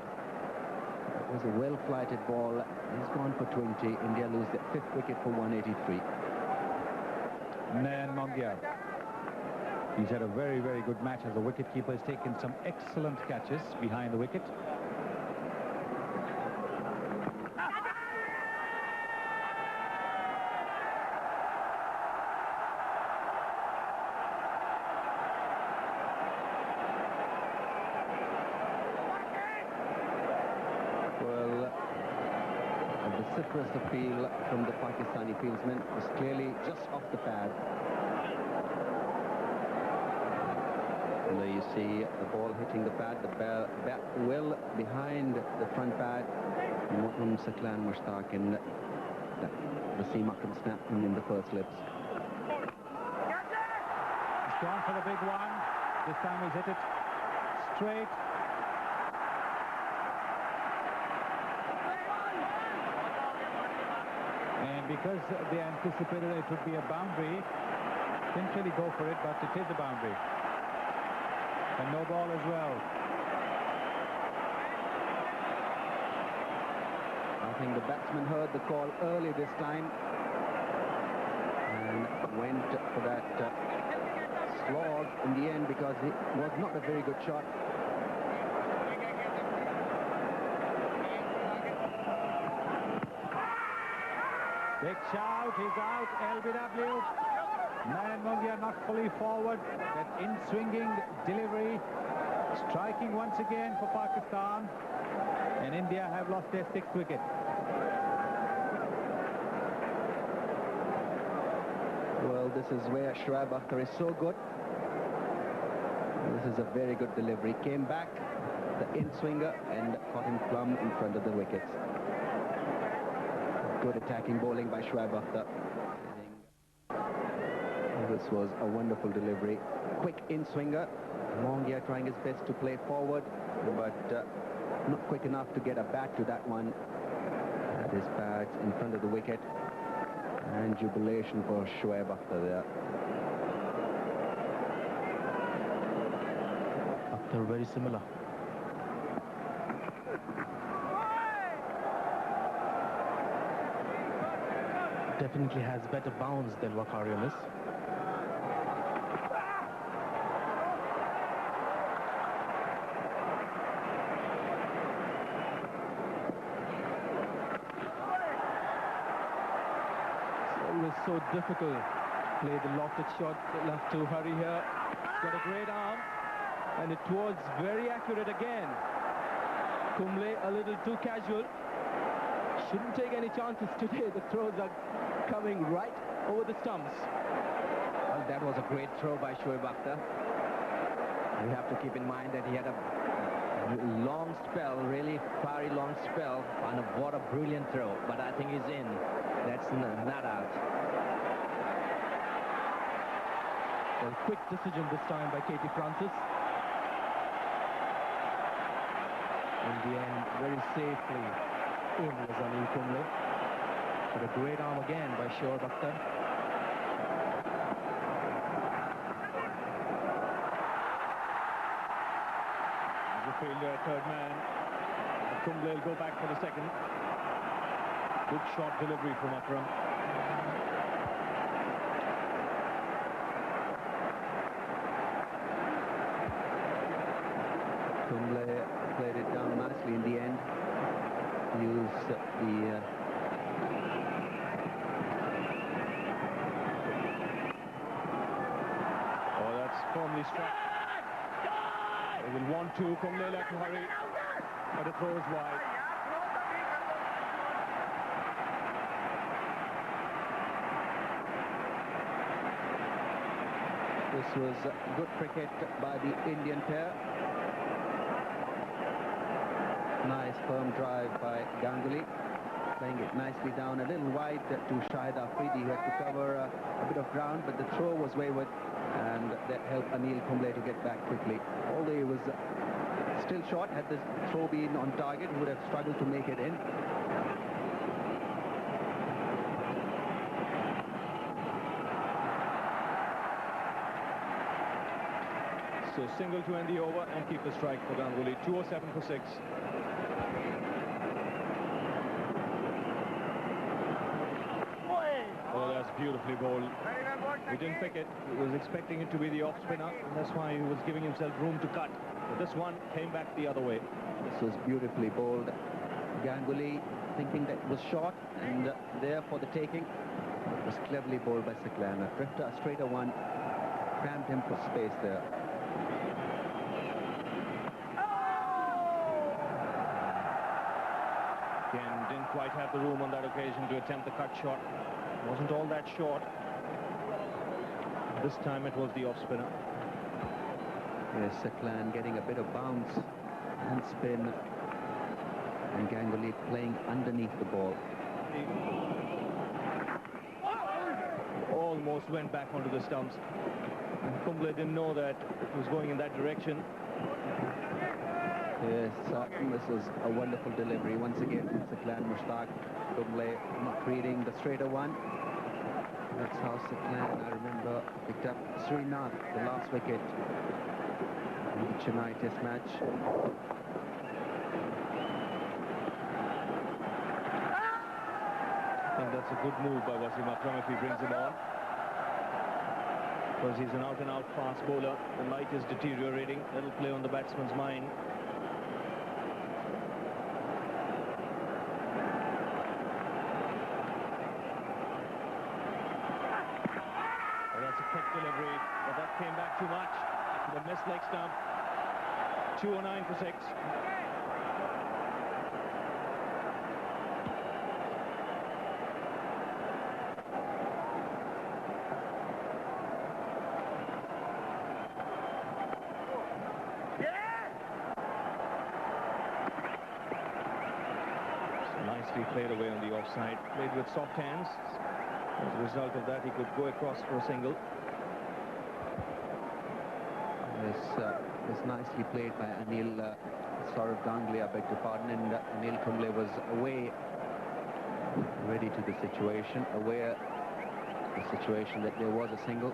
It was a well-flighted ball. He's gone for 20. India lose their 5th wicket for 183. Nayan Mongia. He's had a very, very good match as a wicketkeeper. He's taken some excellent catches behind the wicket. Vociferous appeal from the Pakistani fieldsman was clearly just off the pad. And there you see the ball hitting the pad, the bat well behind the front pad. Saqlain Mushtaq and Wasim Akram snapped him in the first slips. He's gone for the big one. This time he's hit it straight. And because they anticipated it would be a boundary, didn't really go for it, but it is a boundary. And no ball as well. I think the batsman heard the call early this time and went for that slog in the end because it was not a very good shot. Big shout, he's out, LBW. Nayan Mongia not fully forward. That in-swinging delivery, striking once again for Pakistan. And India have lost their 6th wicket. Well, this is where Shoaib Akhtar is so good. This is a very good delivery. Came back, the in-swinger, and caught him plumb in front of the wickets. Good attacking bowling by Shoaib Akhtar. This was a wonderful delivery. Quick in-swinger. Mongia trying his best to play forward, but not quick enough to get a bat to that one. That is pads in front of the wicket. And jubilation for Shoaib Akhtar there. Akhtar very similar. Definitely has better bounce than Wakarian is. It's so difficult to play the lofted shot. They'll have to hurry here. He's got a great arm, and it was very accurate again. Kumble a little too casual. shouldn't take any chances today. The throws are coming right over the stumps. Well, that was a great throw by Shoaib Akhtar. We have to keep in mind that he had a long spell, really fiery long spell, and what a brilliant throw. But I think he's in. That's not out. Well, quick decision this time by Katie Francis. In the end, very safely in was Anil Kumble. But a great arm again by Shoaib Akhtar. Failure at third man. Kumble will go back for the second. Good shot delivery from Akram. Kumble played it down nicely in the end. Used the Oh, that's firmly struck. They will want to. Kumble like to hurry, but the throw is wide. This was good cricket by the Indian pair. Nice firm drive by Ganguly, playing it nicely down a little wide to Shahid Afridi, who had to cover a bit of ground, but the throw was wayward, and that helped Anil Kumble to get back quickly. Although he was still short, had the throw been on target, he would have struggled to make it in. So single to end the over and keep the strike for Ganguly. 207 for 6. Oh, that's beautifully bowled. He didn't pick it. He was expecting it to be the off spinner, and that's why he was giving himself room to cut. But this one came back the other way. This was beautifully bowled. Ganguly thinking that it was short and there for the taking. It was cleverly bowled by Siklan. A drifter, a straighter one, cramped him for space there. Again, didn't quite have the room on that occasion to attempt the cut shot. Wasn't all that short. This time it was the off spinner. Yes, Siklan getting a bit of bounce and spin, and Ganguly playing underneath the ball. Almost went back onto the stumps. And Kumble didn't know that it was going in that direction. Yes, this is a wonderful delivery once again from Siklan Mushtaq. Kumble not reading the straighter one. That's how Siklan, I remember, picked up Srinath, the last wicket in the Chennai Test match. I think that's a good move by Wasim Akram if he brings him on. Because he's an out-and-out fast bowler. The light is deteriorating. That'll play on the batsman's mind. Delivery, but that came back too much. The missed leg stump. 209 for 6. So nicely played away on the offside. Played with soft hands. As a result of that, he could go across for a single. Was nicely played by Anil Saurav Ganguly, I beg your pardon, and Anil Kumble was away, ready to the situation, aware of the situation that there was a single.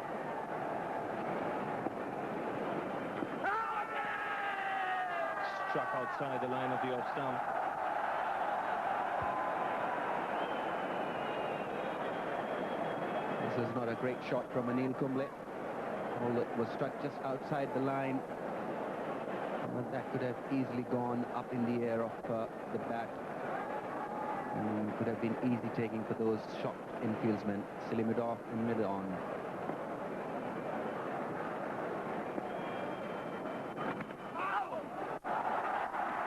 Struck outside the line of the off stump. This is not a great shot from Anil Kumble. Although it was struck just outside the line, but that could have easily gone up in the air of the bat, and could have been easy taking for those shocked infieldsmen, Selimidov and mid-on.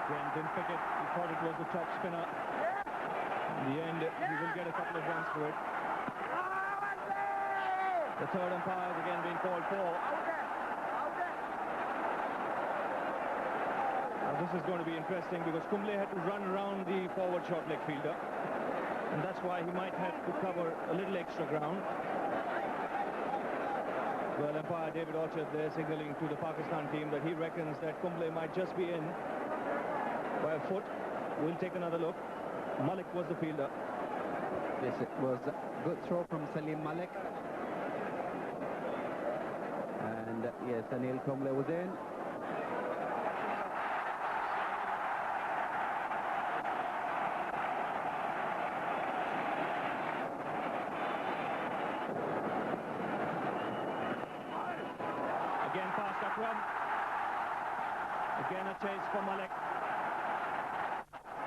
Again, didn't pick it. He thought it was the top spinner. In the end, he will get a couple of runs for it. The third umpire is again being called for. Now this is going to be interesting because Kumble had to run around the forward short leg fielder, and that's why he might have to cover a little extra ground. Well, umpire David Orchard there signaling to the Pakistan team that he reckons that Kumble might just be in by a foot. We'll take another look. Malik was the fielder. Yes, it was a good throw from Salim Malik. And yes, Anil Kumble was in. Again past Akram. Again a chase for Malik.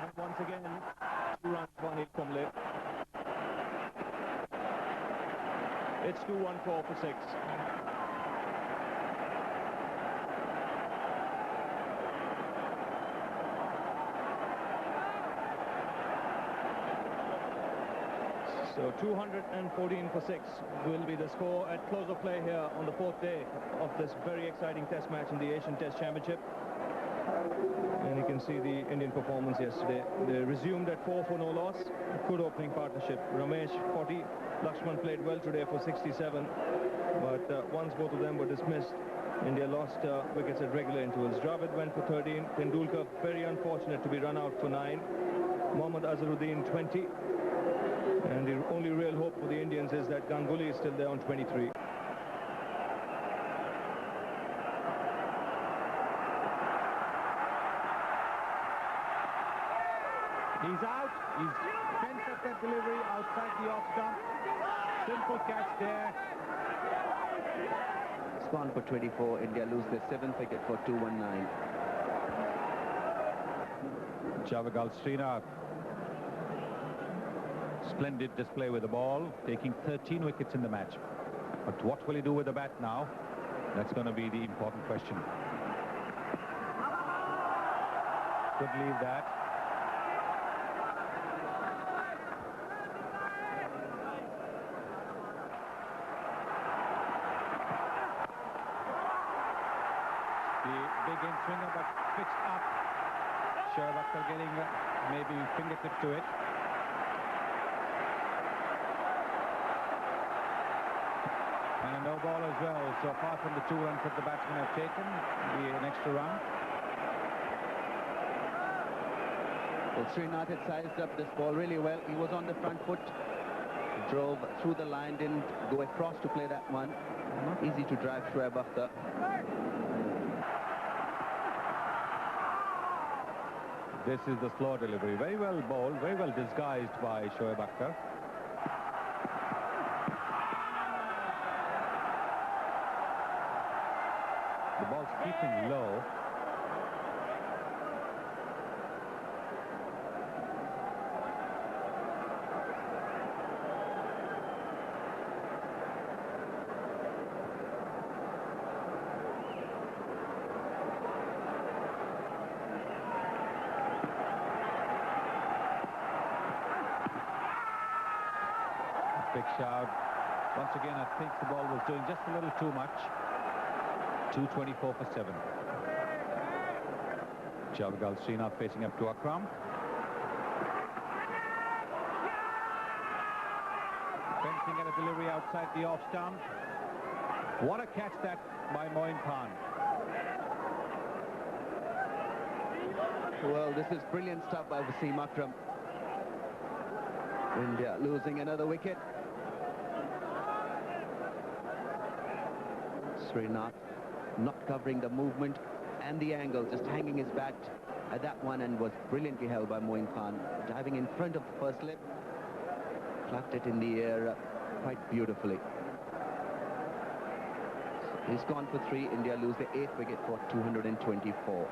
And once again, 2 runs for Anil Kumble. It's 2-1-4 for 6. So 214 for 6 will be the score at close of play here on the 4th day of this very exciting test match in the Asian Test Championship. And you can see the Indian performance yesterday. They resumed at 4 for no loss. Good opening partnership. Ramesh 40. Lakshman played well today for 67. But once both of them were dismissed, India lost wickets at regular intervals. Dravid went for 13. Tendulkar very unfortunate to be run out for 9. Mohammad Azharuddin 20. And the only real hope for the Indians is that Ganguly is still there on 23. He's out. He's fenced up that delivery outside the off stump. Simple catch there. It's gone for 24. India lose their 7th wicket for 219. Javagal Srinath. Splendid display with the ball, taking 13 wickets in the match. But what will he do with the bat now? That's going to be the important question. Could leave that. The big in swinger, but pitched up. Shoaib Akhtar getting maybe fingertip to it. And a no ball as well. So apart from the 2 runs that the batsmen have taken, an extra run. Well, Srinath had sized up this ball really well. He was on the front foot. Drove through the line, didn't go across to play that one. Not easy to drive Shoaib Akhtar. This is the slow delivery. Very well bowled, very well disguised by Shoaib Akhtar. The ball's keeping low. Big shout. Once again, I think the ball was doing just a little too much. 224 for 7. Javagal Srinath facing up to Akram. Fencing and a delivery outside the off stump. What a catch that by Moin Khan. Well, this is brilliant stuff by Wasim Akram. India losing another wicket. Srinath not covering the movement and the angle, just hanging his bat at that one, and was brilliantly held by Moin Khan. Diving in front of the first slip, plucked it in the air quite beautifully. He's gone for 3. India lose the 8th wicket for 224.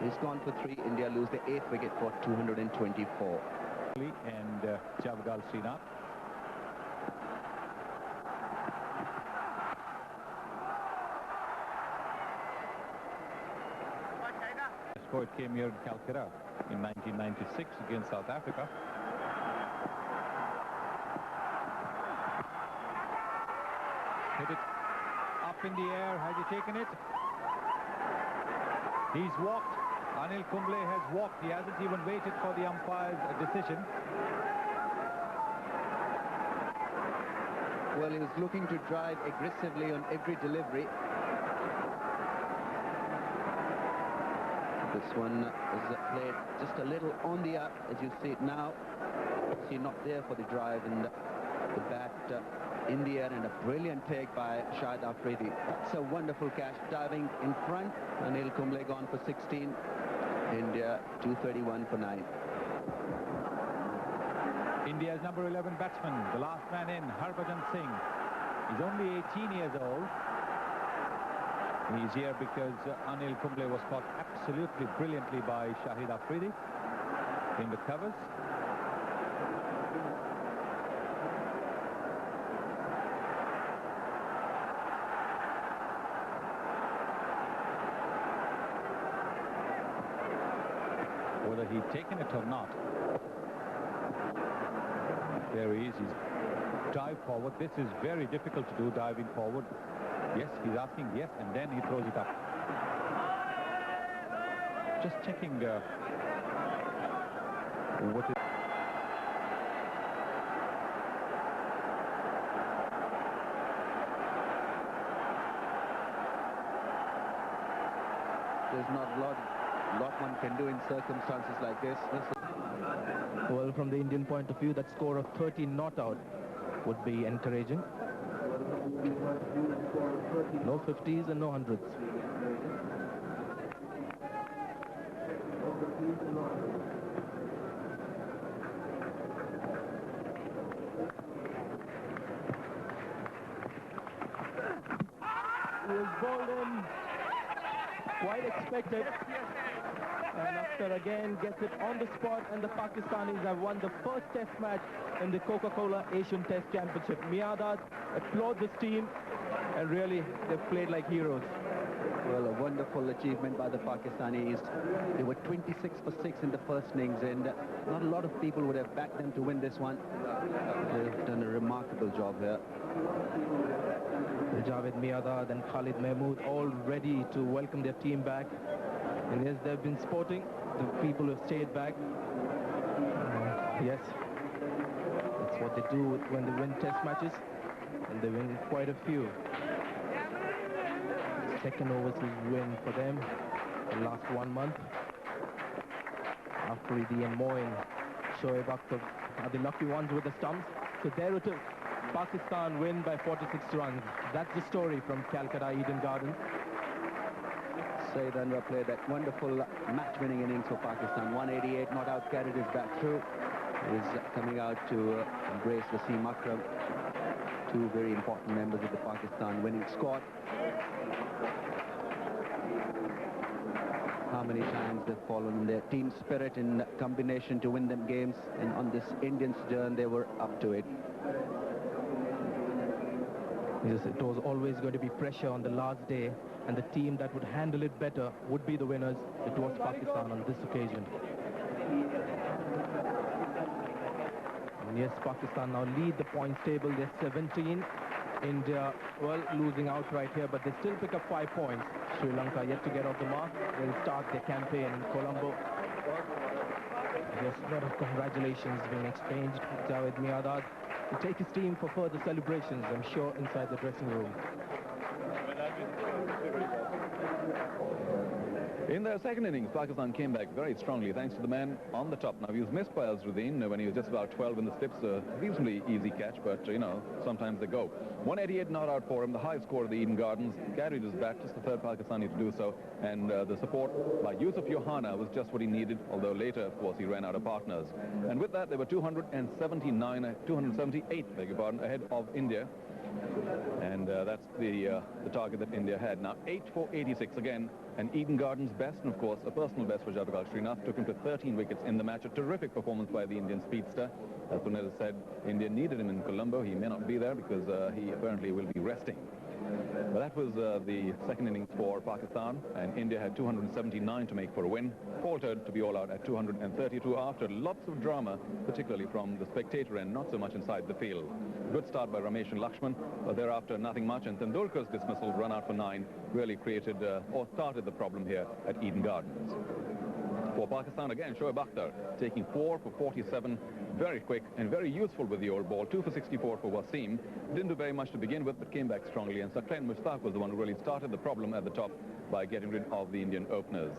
He's gone for 3. India lose the 8th wicket for 224. And Javagal Srinath. before it came here in Calcutta in 1996 against South Africa. Hit it up in the air. Has he taken it? He's walked. Anil Kumble has walked. He hasn't even waited for the umpire's decision. Well, he was looking to drive aggressively on every delivery. This one is played just a little on the up, as you see it now. See, not there for the drive, and the bat in the air, and a brilliant take by Shahid Afridi. It's a wonderful catch, diving in front. Anil Kumble gone for 16. India 231 for 9. India's number 11 batsman, the last man in, Harbhajan Singh. He's only 18 years old. He's here because Anil Kumble was caught absolutely brilliantly by Shahid Afridi in the covers. Whether he'd taken it or not. There he is. He's dive forward. This is very difficult to do, diving forward. Yes, he's asking yes, and then he throws it up. Just checking what is... There's not a lot one can do in circumstances like this. Well, from the Indian point of view, that score of 30 not out would be encouraging. No 50s and no 100s. He was bowled in, quite expected. And after again gets it on the spot, and the Pakistanis have won the first test match in the Coca-Cola Asian Test Championship. Miadad applaud this team, and really they've played like heroes. Well, a wonderful achievement by the Pakistanis. They were 26 for 6 in the first innings, and not a lot of people would have backed them to win this one. They've done a remarkable job here. Javed Miadad and Khalid Mahmood all ready to welcome their team back. And yes, they've been sporting the people who have stayed back. Yes, that's what they do when they win test matches, and they win quite a few. Second overseas win for them the last 1 month. Afridi and Moin, Shoaib Akhtar are the lucky ones with the stumps. So there it is. Pakistan win by 46 runs. That's the story from Calcutta Eden Gardens. Saeed Anwar played that wonderful match-winning innings for Pakistan. 188 not out, carried his bat through. Is coming out to embrace Wasim Akram. Two very important members of the Pakistan winning squad. How many times they've fallen in their team spirit in combination to win them games, and on this Indian sojourn they were up to it. Yes, it was always going to be pressure on the last day, and the team that would handle it better would be the winners. It was Pakistan on this occasion. And yes, Pakistan now lead the points table. They're 17. India, well, losing out right here, but they still pick up 5 points. Sri Lanka yet to get off the mark. They'll start their campaign in Colombo. Yes, a lot of congratulations being exchanged. Javed Miadad to take his team for further celebrations, I'm sure, inside the dressing room. In their second innings, Pakistan came back very strongly thanks to the man on the top. Now, he was missed by Azruddin when he was just about 12 in the slips. A reasonably easy catch, but, you know, sometimes they go. 188 not out for him, the high score of the Eden Gardens. Carried his bat, just the third Pakistani to do so. And the support by Yusuf Yohana was just what he needed, although later, of course, he ran out of partners. And with that, they were 278, beg your pardon, ahead of India. And that's the target that India had. Now, 8 for 86 again, and Eden Gardens' best, and of course a personal best for Javagal Srinath, took him to 13 wickets in the match. A terrific performance by the Indian speedster. As Punel said, India needed him in Colombo. He may not be there because he apparently will be resting. Well, that was the second innings for Pakistan, and India had 279 to make for a win. Faltered to be all out at 232 after lots of drama, particularly from the spectator end, not so much inside the field. Good start by Ramesh and Lakshman, but thereafter nothing much, and Tendulkar's dismissal, run out for 9, really created or started the problem here at Eden Gardens. For Pakistan again, Shoaib Akhtar taking 4 for 47, very quick and very useful with the old ball. 2 for 64 for Wasim. Didn't do very much to begin with, but came back strongly, and Saqlain Mushtaq was the one who really started the problem at the top by getting rid of the Indian openers.